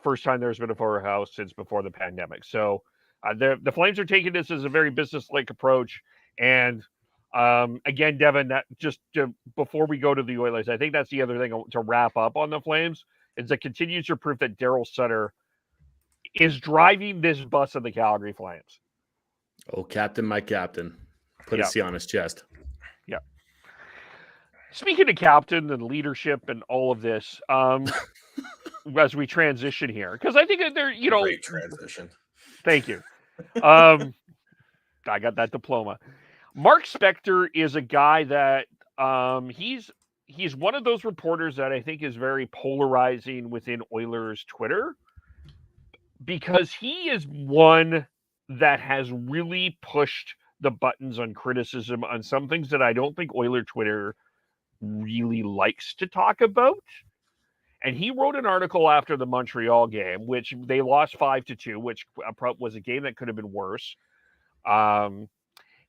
First time there's been a full house since before the pandemic. So the Flames are taking this as a very businesslike approach. And again, Devin, that just before we go to the Oilers, I think that's the other thing to wrap up on the Flames is that continues your proof that Daryl Sutter is driving this bus of the Calgary Flames. Oh, Captain, my Captain. Put a C on his chest. Yeah. Speaking of captain and leadership and all of this, as we transition here, because I think that they're, Great transition. Thank you. I got that diploma. Mark Spector is a guy that he's one of those reporters that I think is very polarizing within Oilers Twitter, because he is one that has really pushed the buttons on criticism on some things that I don't think Oiler Twitter really likes to talk about. And he wrote an article after the Montreal game, which they lost 5-2, which was a game that could have been worse. And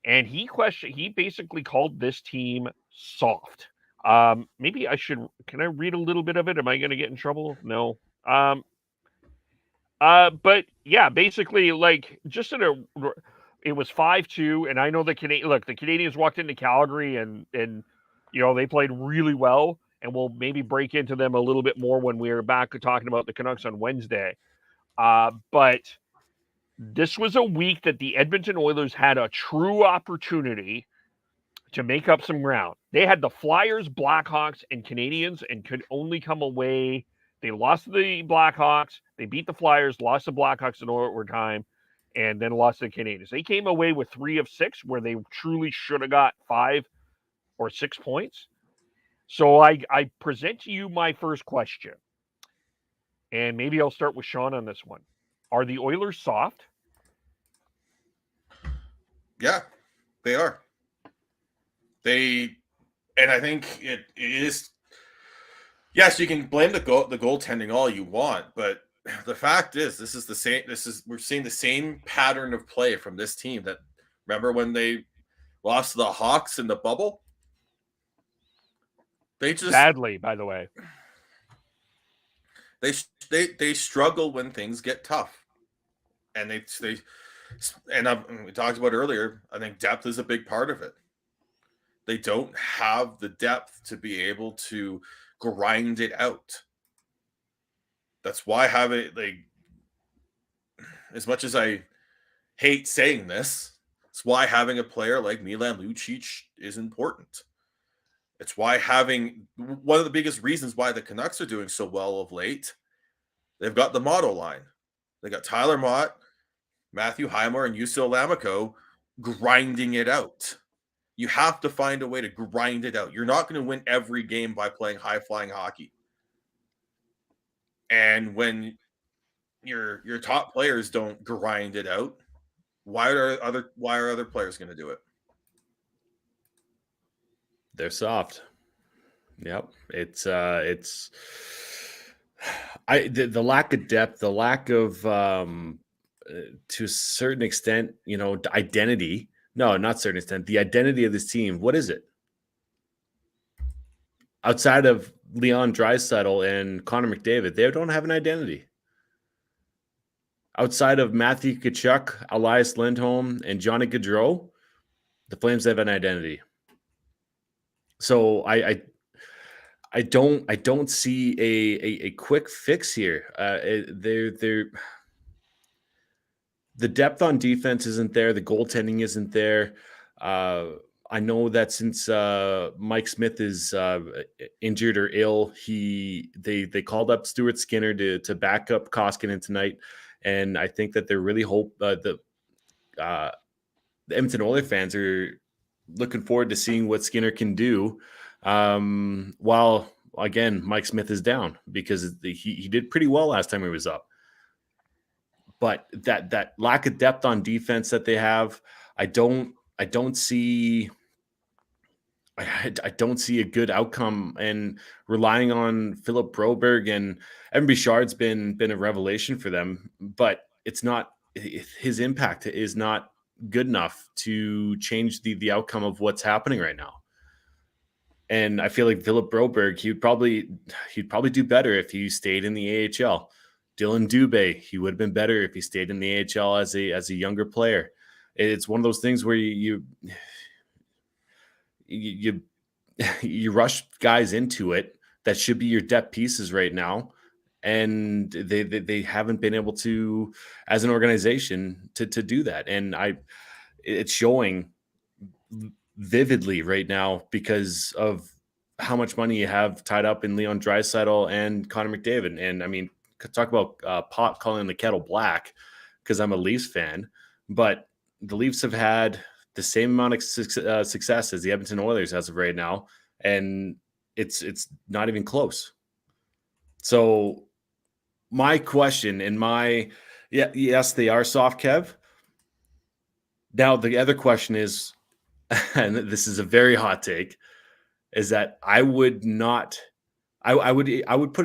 he basically called this team soft. Maybe can I read a little bit of it? Am I going to get in trouble? No. But yeah, basically, like, it was 5-2, and I know the Canadians walked into Calgary and they played really well, and we'll maybe break into them a little bit more when we're back talking about the Canucks on Wednesday. But this was a week that the Edmonton Oilers had a true opportunity to make up some ground. They had the Flyers, Blackhawks, and Canadians, and could only come away. They lost the Blackhawks. They beat the Flyers, lost the Blackhawks in overtime, and then lost the Canadians. They came away with 3 of 6, where they truly should have got 5 or 6 points. So I present to you my first question, and maybe I'll start with Sean on this one. Are the Oilers soft? Yeah, they are. And I think it is. Yes, you can blame the goaltending all you want, but the fact is, we're seeing the same pattern of play from this team. That remember when they lost to the Hawks in the bubble? They just badly, by the way. They struggle when things get tough, and we talked about earlier. I think depth is a big part of it. They don't have the depth to be able to grind it out. That's why as much as I hate saying this, it's why having a player like Milan Lucic is important. It's why having one of the biggest reasons why the Canucks are doing so well of late. They've got the motto line. They got Tyler Mott, Matthew Highmore, and Yusuf Lamico grinding it out. You have to find a way to grind it out. You're not going to win every game by playing high-flying hockey. And when your top players don't grind it out, why are other players going to do it? They're soft. Yep. It's the lack of depth, the lack of to a certain extent, identity. No, not certain extent. The identity of this team. What is it? Outside of Leon Draisaital and Connor McDavid, they don't have an identity. Outside of Matthew Tkachuk, Elias Lindholm, and Johnny Gaudreau, the Flames have an identity. So I don't see a quick fix here. The depth on defense isn't there. The goaltending isn't there. I know that since Mike Smith is injured or ill, they called up Stuart Skinner to back up Koskinen tonight, and I think that they're really the Edmonton Oilers fans are looking forward to seeing what Skinner can do. While again, Mike Smith is down because he did pretty well last time he was up. But that lack of depth on defense that they have, I don't see a good outcome. And relying on Philip Broberg and Evan Bouchard's been a revelation for them, but it's not, his impact is not good enough to change the outcome of what's happening right now. And I feel like Philip Broberg, he'd probably do better if he stayed in the AHL. Dylan Dubé, he would have been better if he stayed in the AHL as a younger player. It's one of those things where you rush guys into it that should be your depth pieces right now, and they haven't been able to, as an organization, to do that. And it's showing vividly right now because of how much money you have tied up in Leon Draisaitl and Connor McDavid. And I mean, talk about pot calling the kettle black, because I'm a Leafs fan, but the Leafs have had the same amount of success as the Edmonton Oilers as of right now, and it's not even close. So my question and yes, they are soft, Kev. Now the other question is, and this is a very hot take, is that I would put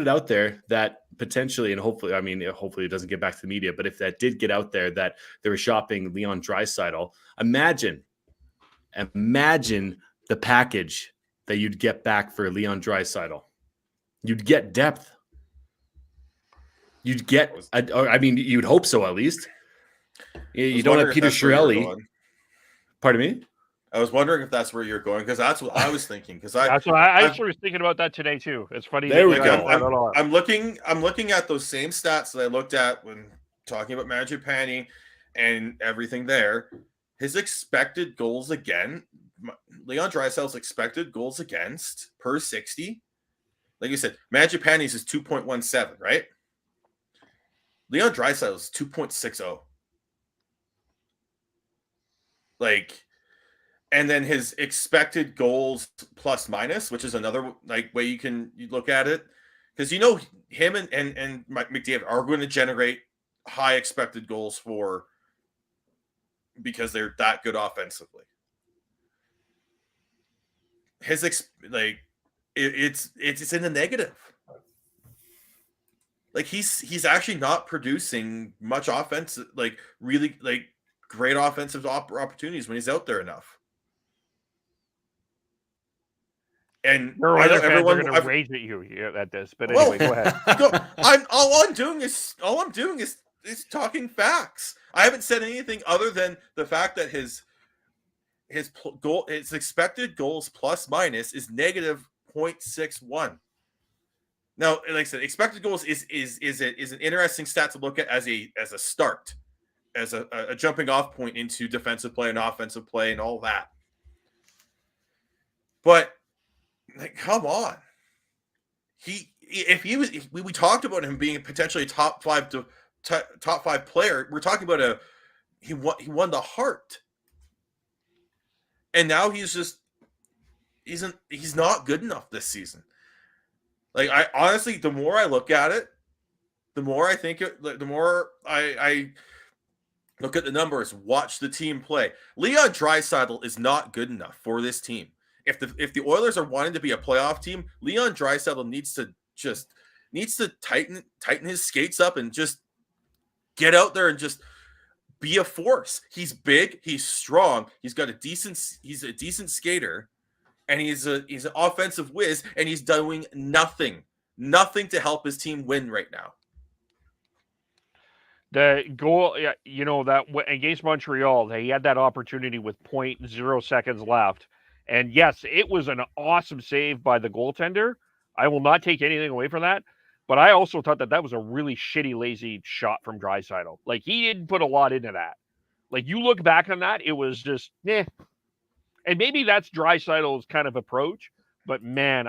it out there that potentially, and hopefully it doesn't get back to the media, but if that did get out there that they were shopping Leon Draisaitl, imagine the package that you'd get back for Leon Draisaitl. You'd get depth. You'd get, you'd hope so at least. You don't have Peter Chiarelli. Pardon me? I was wondering if that's where you're going, because that's what I was thinking. Because I actually was thinking about that today too. It's funny. There we go. I'm looking at those same stats that I looked at when talking about Mangiapane and everything there. His expected goals again, Leon Draisaitl's expected goals against per 60. Like you said, Mangiapane's is 2.17, right? Leon Draisaitl's 2.60. And then his expected goals plus minus, which is another way you look at it, because him and McDavid are going to generate high expected goals because they're that good offensively. His it's in the negative. He's actually not producing much offense, really great offensive opportunities when he's out there enough. And I know everyone are going to rage at you at this, but anyway, go ahead. All I'm doing is talking facts. I haven't said anything other than the fact that his expected goals plus minus is negative 0.61. Now, like I said, expected goals is an interesting stat to look at as a start, as a jumping off point into defensive play and offensive play and all that. But come on, we talked about him being potentially top 5 top 5 player. We're talking about he won the Hart, and now he's not good enough this season. Like, I honestly, the more I look at it, the more I think the more I look at the numbers, watch the team play. Leon Draisaital is not good enough for this team. If the Oilers are wanting to be a playoff team, Leon Draisaital needs to tighten his skates up and just get out there and just be a force. He's big, he's strong, he's a decent skater, and he's an offensive whiz, and he's doing nothing to help his team win right now. The goal, that against Montreal, he had that opportunity with 0.0 seconds left. And yes, it was an awesome save by the goaltender. I will not take anything away from that. But I also thought that was a really shitty, lazy shot from Draisaitl. Like, he didn't put a lot into that. Like, you look back on that, it was just, eh. And maybe that's Draisaitl's kind of approach. But, man,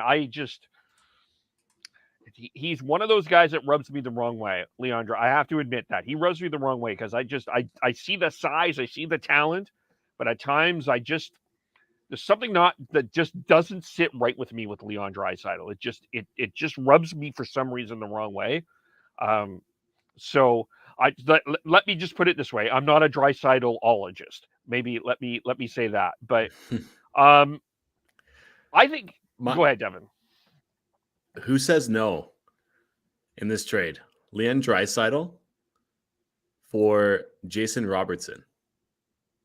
he's one of those guys that rubs me the wrong way, Leandro. I have to admit that. He rubs me the wrong way because I see the size, I see the talent, but at times there's something that just doesn't sit right with me with Leon Draisaital. It just rubs me for some reason the wrong way. So let me just put it this way: I'm not a Draisaitl-ologist. Maybe let me say that. But I think go ahead, Devin. Who says no in this trade? Leon Draisaital for Jason Robertson.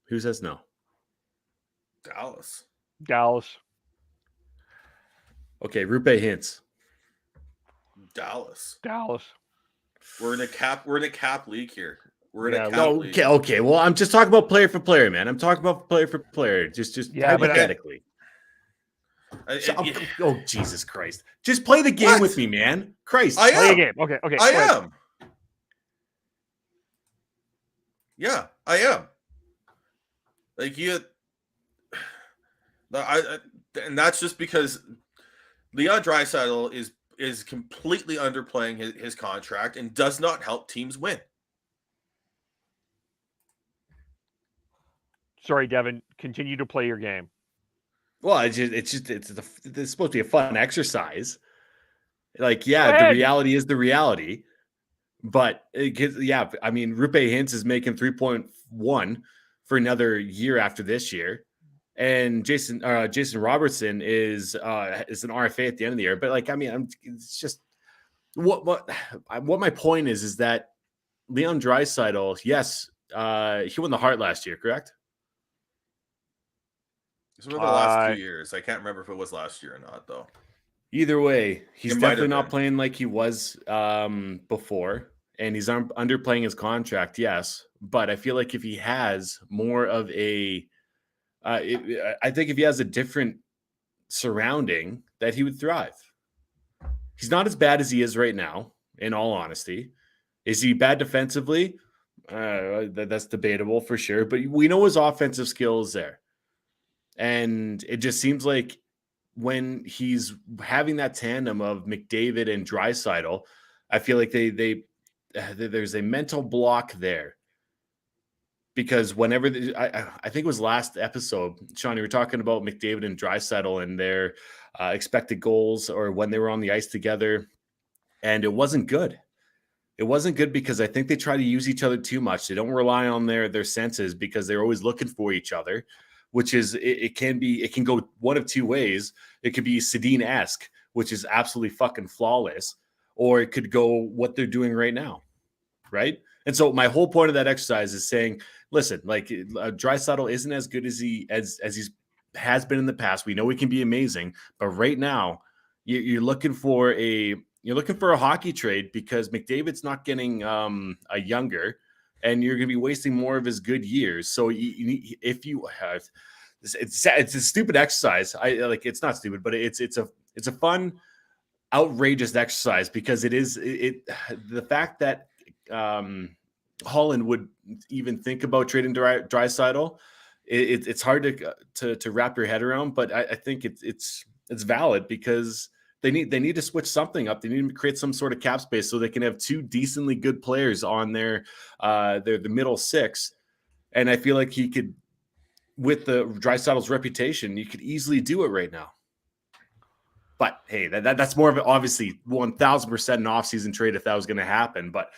Who says no? Dallas. Okay, Rupe Hintz. Dallas. We're in a cap league here. League. Okay. Well, I'm just talking about player for player, man. I'm talking about player for player. Just hypothetically. Oh, Jesus Christ! Just play the game with me, man. Christ, play the game. Okay. I am. Yeah, I am. Like and that's just because Leon Draisaitl is completely underplaying his contract and does not help teams win. Sorry, Devin. Continue to play your game. Well, it's supposed to be a fun exercise. Like, yeah, the reality is the reality. But Rupe Hintz is making 3.1 for another year after this year. And Jason Robertson is an RFA at the end of the year. But it's just what my point is that Leon Draisaitl, yes, he won the Hart last year, correct? It's over the last 2 years. I can't remember if it was last year or not, though. Either way, he's definitely not playing like he was before, and he's underplaying his contract. Yes, but I feel like if he has more of a I think if he has a different surrounding, that he would thrive. He's not as bad as he is right now, in all honesty. Is he bad defensively? That's debatable for sure, but we know his offensive skill is there. And it just seems like when he's having that tandem of McDavid and Draisaitl, I feel like there's a mental block there. Because whenever I think it was last episode, Sean, you were talking about McDavid and Draisaitl and their expected goals or when they were on the ice together, and it wasn't good. It wasn't good because I think they try to use each other too much. They don't rely on their senses because they're always looking for each other, which is it can go one of two ways. It could be Sedin-esque, which is absolutely fucking flawless, or it could go what they're doing right now, right? And so my whole point of that exercise is saying, listen, like Draisaitl isn't as good as he has been in the past. We know he can be amazing, but right now you're looking for a hockey trade because McDavid's not getting a younger, and you're going to be wasting more of his good years. So if you have, it's a stupid exercise. It's not stupid, but it's a fun, outrageous exercise because the fact that Holland would even think about trading Draisaitl, it's hard to wrap your head around. But I think it's valid because They need to switch something up. They need to create some sort of cap space so they can have two decently good players on the middle six. And I feel like he could, with the Draisaital's reputation, you could easily do it right now. But hey, that's more of an obviously 1,000% an offseason trade if that was going to happen. But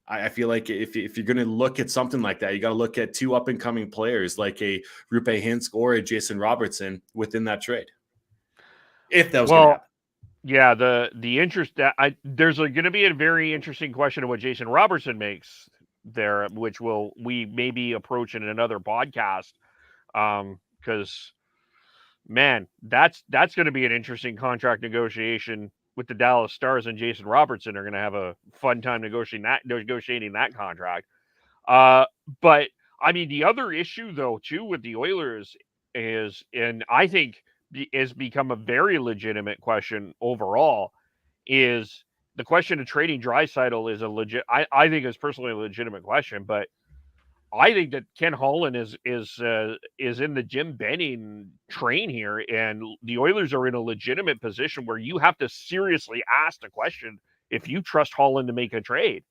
I feel like if you're going to look at something like that, you got to look at two up and coming players like a Rupe Hinsk or a Jason Robertson within that trade. If that was going to happen. Yeah, the interest that there's going to be a very interesting question of what Jason Robertson makes there, which we may be approaching in another podcast, because man, that's going to be an interesting contract negotiation with the Dallas Stars, and Jason Robertson are going to have a fun time negotiating that contract. But I mean, the other issue though too with the Oilers is, and I think has become a very legitimate question overall, is the question of trading Draisaitl is a legit. I think it's personally a legitimate question, but I think that Ken Holland is in the Jim Benning train here, and the Oilers are in a legitimate position where you have to seriously ask the question if you trust Holland to make a trade,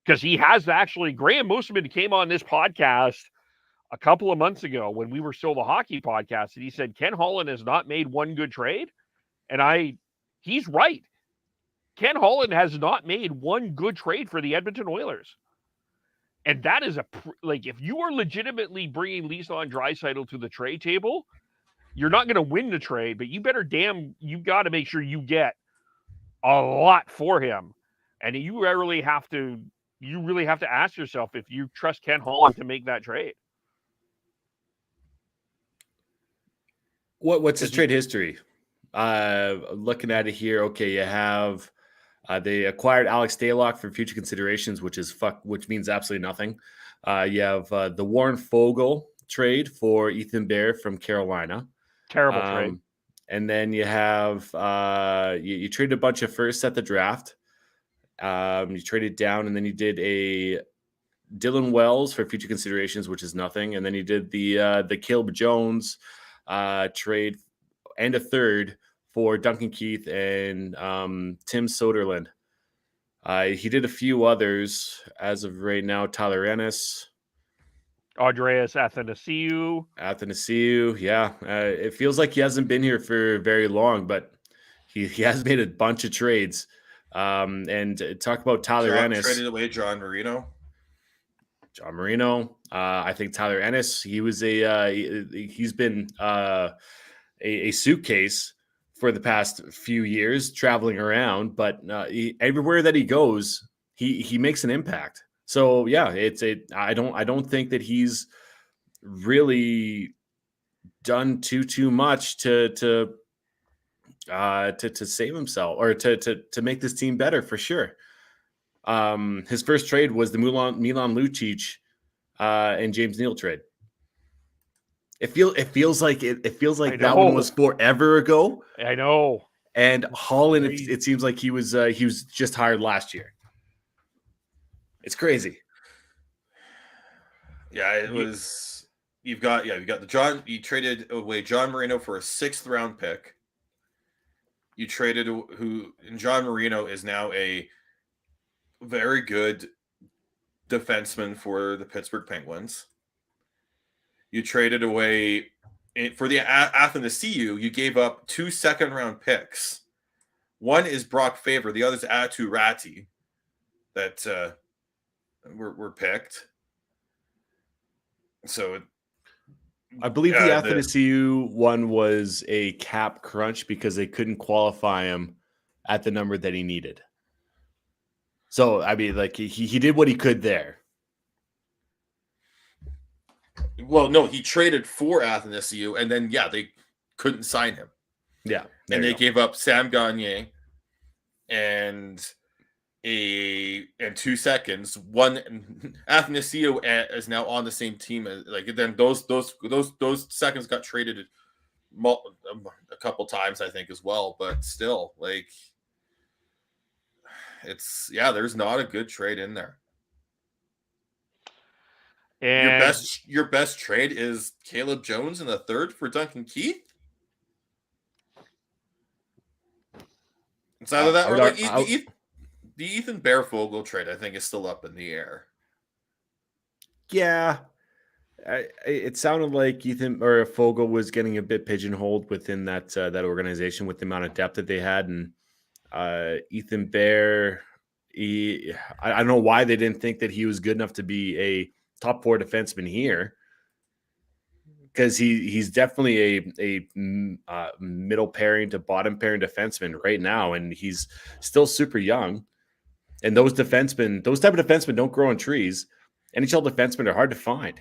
because he has actually. Graham Mooseman came on this podcast a couple of months ago when we were still the hockey podcast, and he said Ken Holland has not made one good trade, and he's right. Ken Holland has not made one good trade for the Edmonton Oilers. And that is if you are legitimately bringing Leon Draisaitl to the trade table, you're not going to win the trade, but you got to make sure you get a lot for him. And you really have to ask yourself if you trust Ken Holland to make that trade. What's his trade history? Looking at it here, okay, you have they acquired Alex Stalock for future considerations, which means absolutely nothing. You have the Warren Fogle trade for Ethan Bear from Carolina. Terrible trade. And then you have you traded a bunch of firsts at the draft. You traded down, and then you did a Dylan Wells for future considerations, which is nothing. And then you did the Caleb Jones trade and a third for Duncan Keith and Tim Soderlund. He did a few others as of right now. Tyler Ennis. Andreas Athanasiou, yeah. It feels like he hasn't been here for very long, but he has made a bunch of trades. And talk about Tyler Ennis. Traded away John Marino. I think Tyler Ennis, he's been a suitcase for the past few years traveling around, but everywhere that he goes, he makes an impact. So yeah, I don't think that he's really done too much to save himself or to make this team better for sure. His first trade was the Milan Lucic and James Neal trade. It feels like that one was forever ago. I know. And Holland, it seems like he was just hired last year. It's crazy. Yeah, it was. You traded away John Marino for a 6th round pick. You traded and John Marino is now a very good defenseman for the Pittsburgh Penguins. You traded away for the Athanasiou. You gave up 2 second-round picks. One is Brock Faber. The other is Atu Ratti that were picked. So I believe the Athanasiou one was a cap crunch because they couldn't qualify him at the number that he needed. So, I mean, like he did what he could there. Well, no, he traded for Athanasiou, and then they couldn't sign him. Yeah, and they gave up Sam Gagner and 2 seconds. One Athanasiou is now on the same team. Then those seconds got traded a couple times, I think, as well. But still, there's not a good trade in there. And your best trade is Caleb Jones in the 3rd for Duncan Keith? It's either that or like the Ethan Bear-Fogle trade, I think, is still up in the air. Yeah. It sounded like Ethan or Fogle was getting a bit pigeonholed within that organization with the amount of depth that they had, and Ethan Bear. I don't know why they didn't think that he was good enough to be a top 4 defenseman here, because he's definitely a middle pairing to bottom pairing defenseman right now, and he's still super young. And those type of defensemen don't grow on trees. NHL defensemen are hard to find.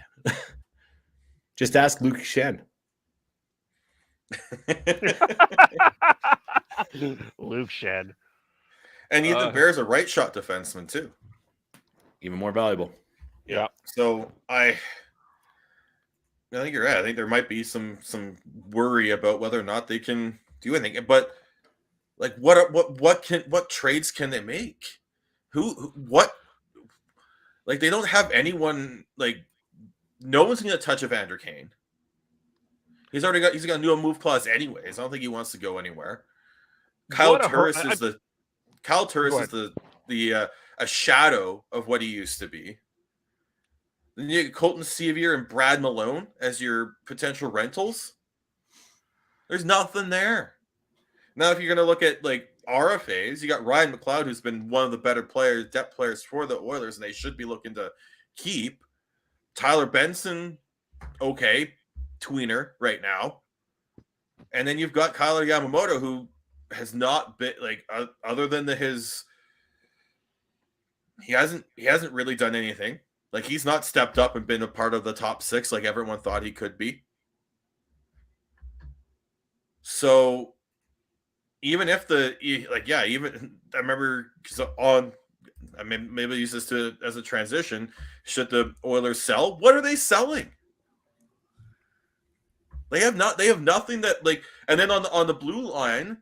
Just ask Luke Shen. Luke Shen. And Ethan Bear's a right shot defenseman too. Even more valuable. Yeah. So I think you're right. I think there might be some worry about whether or not they can do anything. But like, what trades can they make? What? Like, they don't have anyone. Like, no one's going to touch Evander Kane. He's got a new move clause anyways. I don't think he wants to go anywhere. Kyle Turris is a shadow of what he used to be. Then you get Colton Sevier and Brad Malone as your potential rentals. There's nothing there. Now, if you're going to look at like RFAs, you got Ryan McLeod, who's been one of the better depth players for the Oilers, and they should be looking to keep. Tyler Benson, okay, tweener right now. And then you've got Kyler Yamamoto, who has not been like other than he hasn't really done anything. Like, he's not stepped up and been a part of the top 6 like everyone thought he could be. So even if even I remember maybe use this as a transition. Should the Oilers sell? What are they selling? They have nothing that like. And then on the blue line,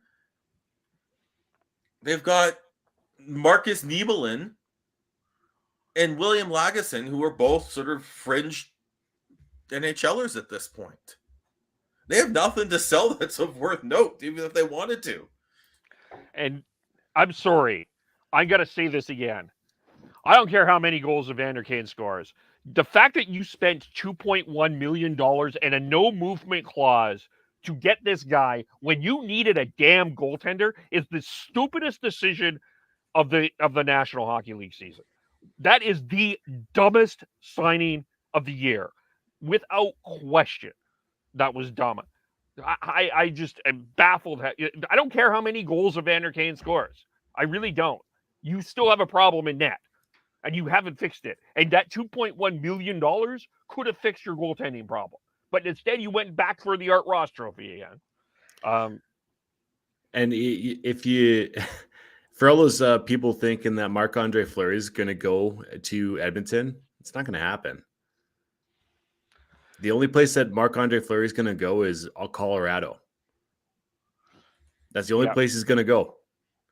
they've got Marcus Niebelin and William Lagesson, who are both sort of fringe NHLers at this point. They have nothing to sell that's of worth note, even if they wanted to. And I'm sorry, I got to say this again. I don't care how many goals Evander Kane scores. The fact that you spent $2.1 million and a no movement clause to get this guy when you needed a damn goaltender is the stupidest decision of the National Hockey League season. That is the dumbest signing of the year, without question. That was dumb. I just am baffled. I don't care how many goals Evander Kane scores. I really don't. You still have a problem in net, and you haven't fixed it. And that $2.1 million could have fixed your goaltending problem. But instead, you went back for the Art Ross Trophy again. And if you... For all those people thinking that Marc-Andre Fleury is going to go to Edmonton, it's not going to happen. The only place that Marc-Andre Fleury is going to go is Colorado. That's the only place he's going to go.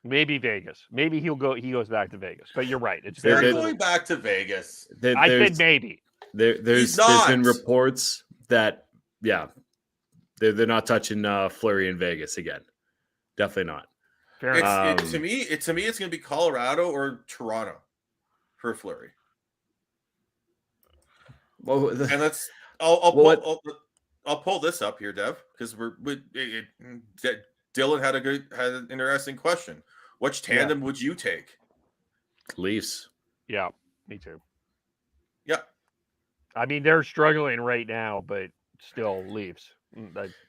Maybe Vegas. Maybe he goes back to Vegas. But you're right. They're going back to Vegas. I said maybe. There's been reports that, they're not touching Fleury in Vegas again. Definitely not. To me, it's going to be Colorado or Toronto for Fleury. Well, and let's. I'll pull this up here, Dev, because Dylan had an interesting question. Which tandem would you take? Leafs. Yeah, me too. Yeah, I mean they're struggling right now, but still Leafs.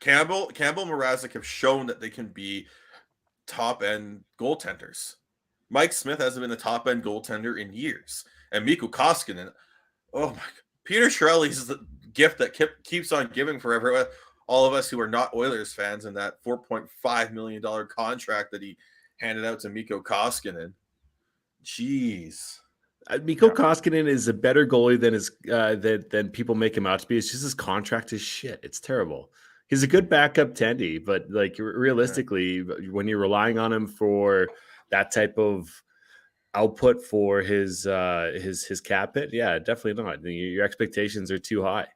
Campbell, Mrazek have shown that they can be top end goaltenders. Mike Smith hasn't been a top end goaltender in years, and Mikko Koskinen. Oh my! Peter Chiarelli's the gift that keeps on giving for all of us who are not Oilers fans, and that $4.5 million contract that he handed out to Mikko Koskinen. Jeez. Mikko Koskinen is a better goalie than people make him out to be. It's just his contract is shit. It's terrible. He's a good backup tendy, but like realistically, when you're relying on him for that type of output for his cap hit, definitely not. Your expectations are too high.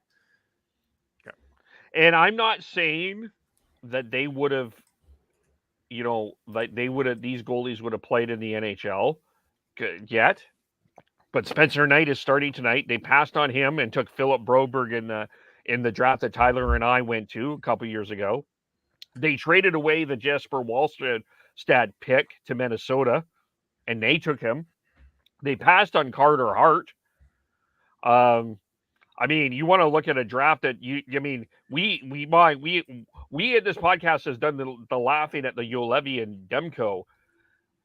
And I'm not saying that they would have like these goalies would have played in the NHL yet. But Spencer Knight is starting tonight. They passed on him and took Philip Broberg in the draft that Tyler and I went to a couple years ago. They traded away the Jesper Wallstedt pick to Minnesota, and they took him. They passed on Carter Hart. I mean, you want to look at a draft that we at this podcast has done the laughing at the Juolevi and Demko.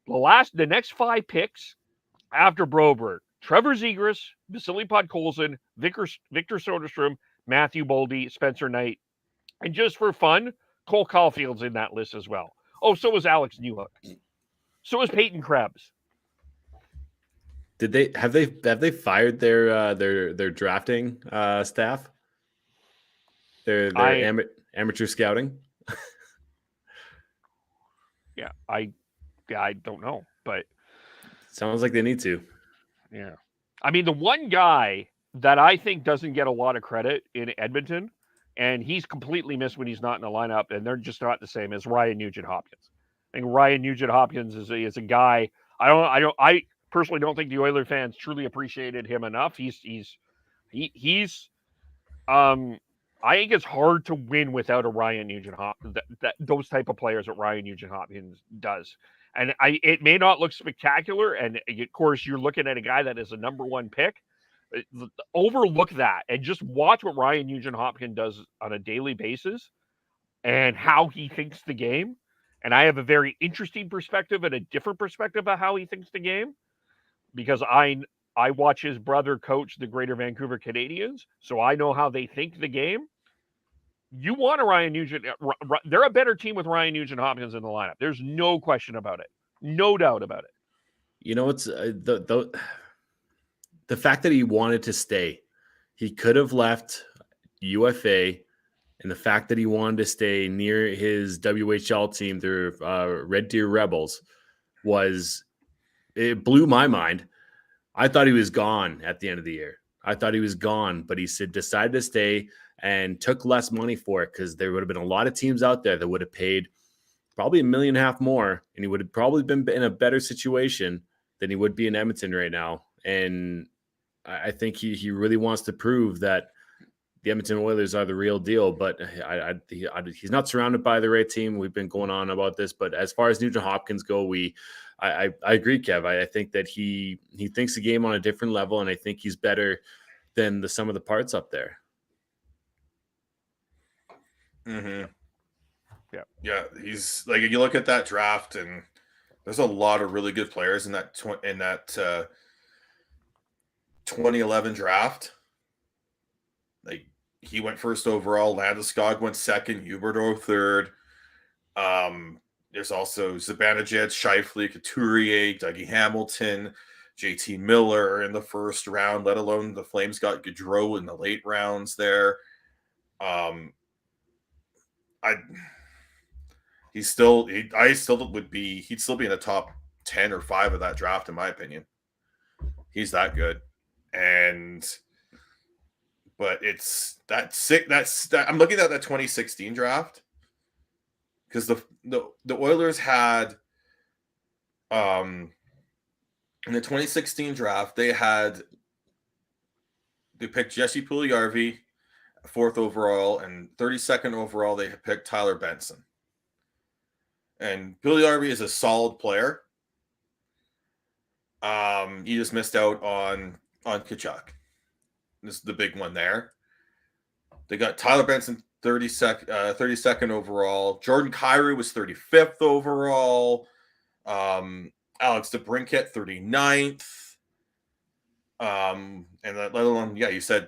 The next 5 picks after Broberg: Trevor Zegras, Vasily Podkolzin, Victor Soderstrom, Matthew Boldy, Spencer Knight, and just for fun, Cole Caulfield's in that list as well. Oh, so was Alex Newhook. So was Peyton Krebs. Have they fired their drafting staff? Their amateur scouting? Yeah, I don't know, but sounds like they need to. Yeah. I mean, the one guy that I think doesn't get a lot of credit in Edmonton, and he's completely missed when he's not in the lineup, and they're just not the same, as Ryan Nugent-Hopkins. I think Ryan Nugent-Hopkins is a guy. I personally don't think the Oilers fans truly appreciated him enough. I think it's hard to win without a Ryan Nugent-Hopkins. Those type of players that Ryan Nugent-Hopkins does. And it may not look spectacular, and of course you're looking at a guy that is a number 1 pick. Overlook that and just watch what Ryan Nugent-Hopkins does on a daily basis and how he thinks the game. And I have a very interesting perspective and a different perspective of how he thinks the game, because I watch his brother coach the Greater Vancouver Canadians, so I know how they think the game. You want a Ryan Nugent. They're a better team with Ryan Nugent-Hopkins in the lineup. There's no question about it. No doubt about it. You know, it's the fact that he wanted to stay. He could have left UFA, and the fact that he wanted to stay near his WHL team, the Red Deer Rebels, it blew my mind. I thought he was gone at the end of the year. I thought he was gone, but he decided to stay and took less money for it, because there would have been a lot of teams out there that would have paid probably $1.5 million more, and he would have probably been in a better situation than he would be in Edmonton right now. And I think he really wants to prove that the Edmonton Oilers are the real deal, but he's not surrounded by the right team. We've been going on about this, but as far as Nugent-Hopkins go, I agree, Kev. I think that he thinks the game on a different level, and I think he's better than the sum of the parts up there. Mm-hmm. Yeah. He's like, you look at that draft, and there's a lot of really good players in that 2011 draft. Like, he went first overall. Landeskog went second. Huberdeau third. There's also Zibanejad, Scheifele, Couturier, Dougie Hamilton, JT Miller in the first round, let alone the Flames got Gaudreau in the late rounds there. He'd still be in the top 10 or 5 of that draft, in my opinion. He's that good. But it's I'm looking at that 2016 draft, because the Oilers had in the 2016 draft they picked Jesse Puljujarvi 4th overall, and 32nd overall they picked Tyler Benson. And Puljujarvi is a solid player. He just missed out on Tkachuk. This is the big one there. They got Tyler Benson 32nd overall. Jordan Kyrou was 35th overall. Alex DeBrincat 39th. And let alone, you said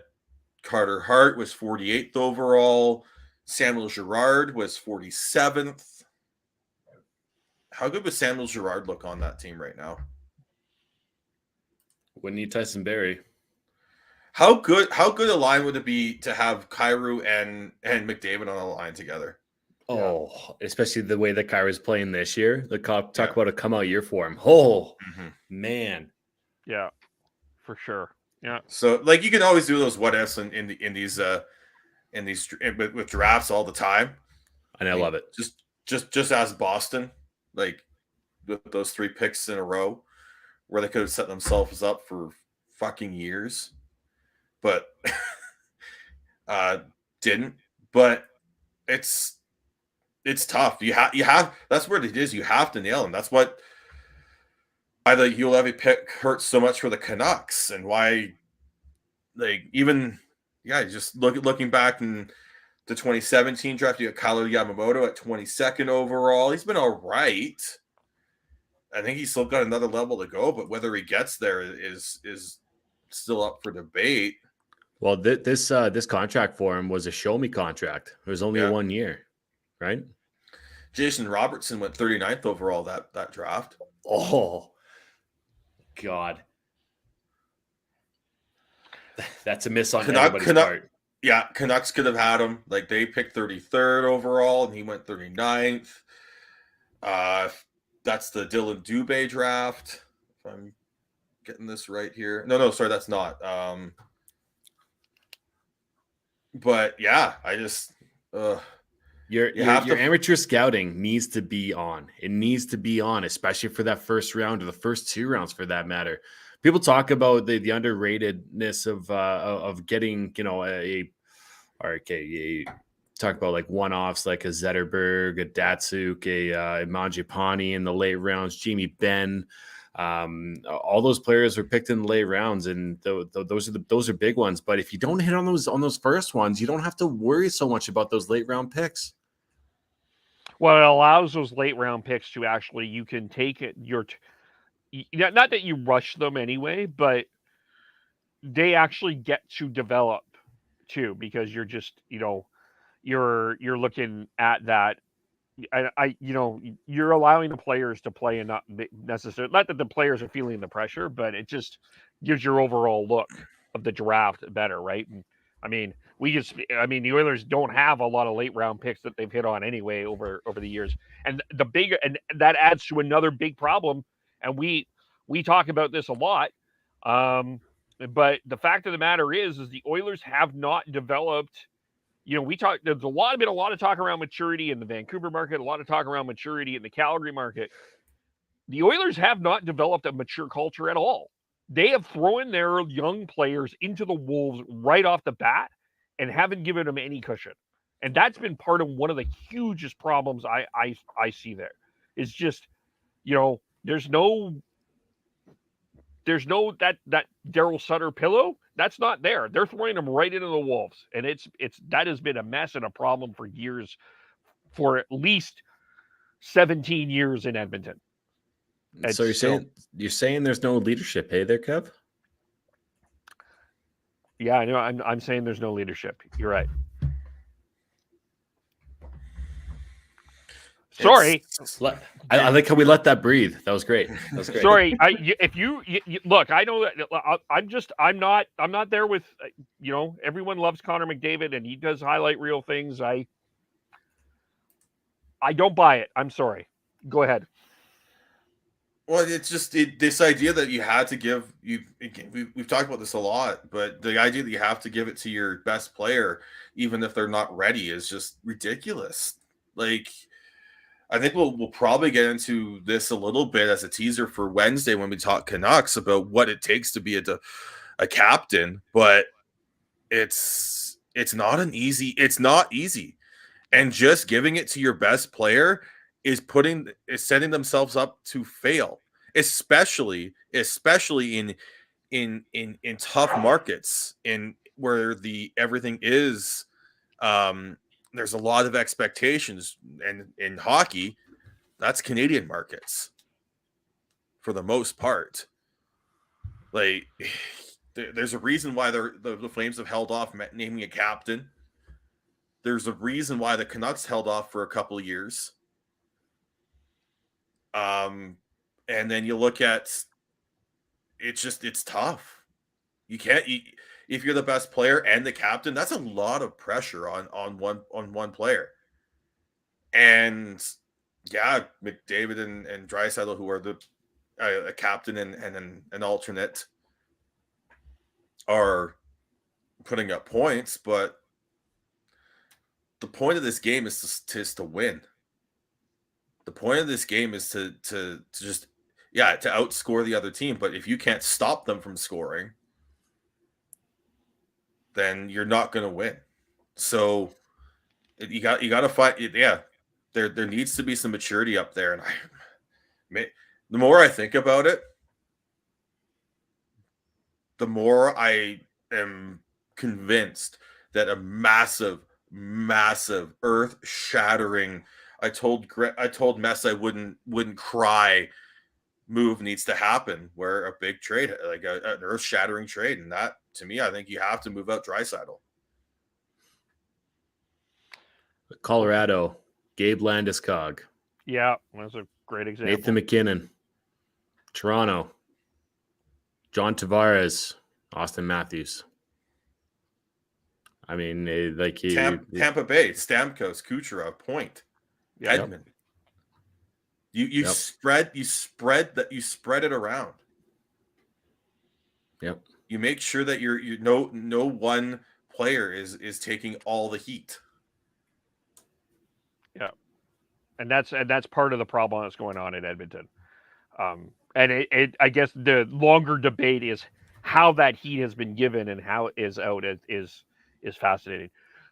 Carter Hart was 48th overall. Samuel Girard was 47th. How good would Samuel Girard look on that team right now? Wouldn't need Tyson Barrie. How good a line would it be to have Kyrou and McDavid on a line together? Oh, especially the way that Kyrou's playing this year. Talk about a come out year for him. Oh, man. Yeah, for sure. Yeah. So, like, you can always do those what ifs in these with drafts all the time. And I love it. Just ask Boston like with those 3 picks in a row, where they could have set themselves up for fucking years, but didn't. But it's tough. You have that's what it is. You have to nail them. That's what the Ulevy pick hurts so much for the Canucks, and why, like, even just looking back in the 2017 draft, you got Kyle Yamamoto at 22nd overall. He's been all right. I think he's still got another level to go, but whether he gets there is still up for debate. Well, this contract for him was a show me contract. It was only 1 year, right? Jason Robertson went 39th overall that draft. Oh, God. That's a miss on everybody's part. Yeah, Canucks could have had him. Like, they picked 33rd overall, and he went 39th. That's the Dylan Dubé draft, if I'm getting this right here. No, sorry, that's not. But yeah, I just your amateur scouting needs to be on. It needs to be on, especially for that first round or the first 2 rounds, for that matter. People talk about the underratedness of getting, talk about like one-offs like a Zetterberg, a Datsuk, a Mangiapane in the late rounds, Jamie Benn. All those players were picked in the late rounds, and those are big ones. But if you don't hit on those first ones, you don't have to worry so much about those late round picks. Well, it allows those late round picks to actually, you can take it not that you rush them anyway, but they actually get to develop too, because you're just, you're looking at that. You're allowing the players to play, and not necessarily, not that the players are feeling the pressure, but it just gives your overall look of the draft better, right? And the Oilers don't have a lot of late round picks that they've hit on anyway over the years, and that adds to another big problem. And we talk about this a lot, but the fact of the matter is the Oilers have not developed. There's been a lot of talk around maturity in the Vancouver market, a lot of talk around maturity in the Calgary market. The Oilers have not developed a mature culture at all. They have thrown their young players into the wolves right off the bat and haven't given them any cushion. And that's been part of one of the hugest problems I see there. It's just, there's no that Daryl Sutter pillow. That's not there. They're throwing them right into the wolves, and that has been a mess and a problem for years, for at least 17 years in Edmonton. And so you're saying there's no leadership, hey there, Kev? Yeah, I know. I'm saying there's no leadership. You're right. Sorry. I like how we let that breathe. That was great. Sorry. If you look, I know that I'm not there with, everyone loves Connor McDavid and he does highlight reel things. I don't buy it. I'm sorry. Go ahead. Well, it's just this idea that you had to give we've talked about this a lot, but the idea that you have to give it to your best player, even if they're not ready, is just ridiculous. Like, I think we'll probably get into this a little bit as a teaser for Wednesday when we talk Canucks about what it takes to be a captain, but it's not easy. And just giving it to your best player is setting themselves up to fail, especially in tough markets, in where everything is there's a lot of expectations, and in hockey, that's Canadian markets for the most part. Like, there's a reason why the Flames have held off naming a captain. There's a reason why the Canucks held off for a couple of years. And then you look at it's tough. You can't. If you're the best player and the captain, that's a lot of pressure on one player. And yeah, McDavid and Draisaitl, who are a captain and an alternate, are putting up points, but the point of this game is to win. The point of this game is to just to outscore the other team. But if you can't stop them from scoring, then you're not going to win. So you got to fight. Yeah, there needs to be some maturity up there. And the more I think about it, the more I am convinced that a massive, earth-shattering. I told Mess I wouldn't cry. Move needs to happen where a big trade, like an earth-shattering trade, and that to me, I think you have to move out Draisaitl. Colorado, Gabe Landeskog. Yeah, that's a great example. Nathan McKinnon. Toronto, John Tavares, Austin Matthews. I mean, Tampa Bay, Stamkos, Kucherov, Point, Edmund. You spread it around. Yep. You make sure that you're no one player is taking all the heat. Yeah, and that's part of the problem that's going on in Edmonton. And I guess the longer debate is how that heat has been given and how it is out is fascinating.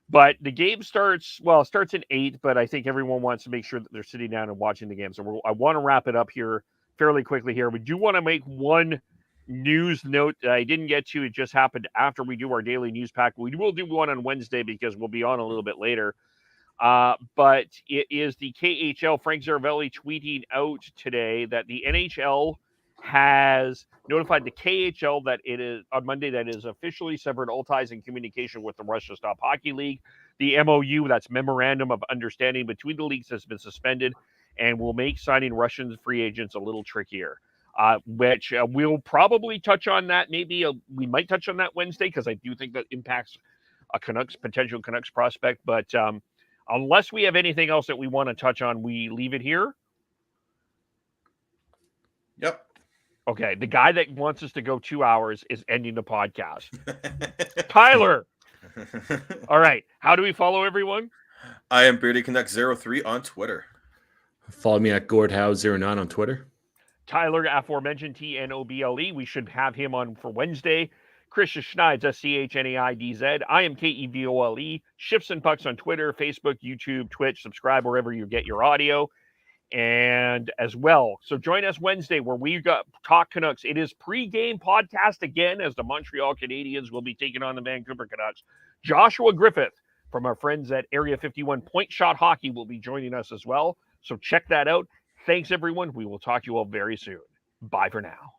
But the game starts at 8, but I think everyone wants to make sure that they're sitting down and watching the game. So I want to wrap it up here fairly quickly here. We do want to make one news note that I didn't get to. It just happened after we do our daily news pack. We will do one on Wednesday because we'll be on a little bit later. But it is the KHL, Frank Zaravelli tweeting out today that the NHL has notified the KHL that it is on Monday that it is officially severed all ties and communication with the Russia Stop Hockey League. The MOU, that's Memorandum of Understanding between the leagues, has been suspended and will make signing Russian free agents a little trickier. Which we'll probably touch on that. We might touch on that Wednesday because I do think that impacts a potential Canucks prospect. But unless we have anything else that we want to touch on, we leave it here. Yep. Okay, the guy that wants us to go 2 hours is ending the podcast. Tyler. All right. How do we follow everyone? I am BeardyConnect03 on Twitter. Follow me at GordHowe09 on Twitter. Tyler, aforementioned TNOBLE. We should have him on for Wednesday. Christian Schneids, SCHNAIDZ. I am KEVOLE. Shifts and Pucks on Twitter, Facebook, YouTube, Twitch. Subscribe wherever you get your audio. And as well, so join us Wednesday where we got Talk Canucks. It is pre-game podcast again as the Montreal Canadiens will be taking on the Vancouver Canucks. Joshua Griffith from our friends at Area 51 Point Shot Hockey will be joining us as well. So check that out. Thanks, everyone. We will talk to you all very soon. Bye for now.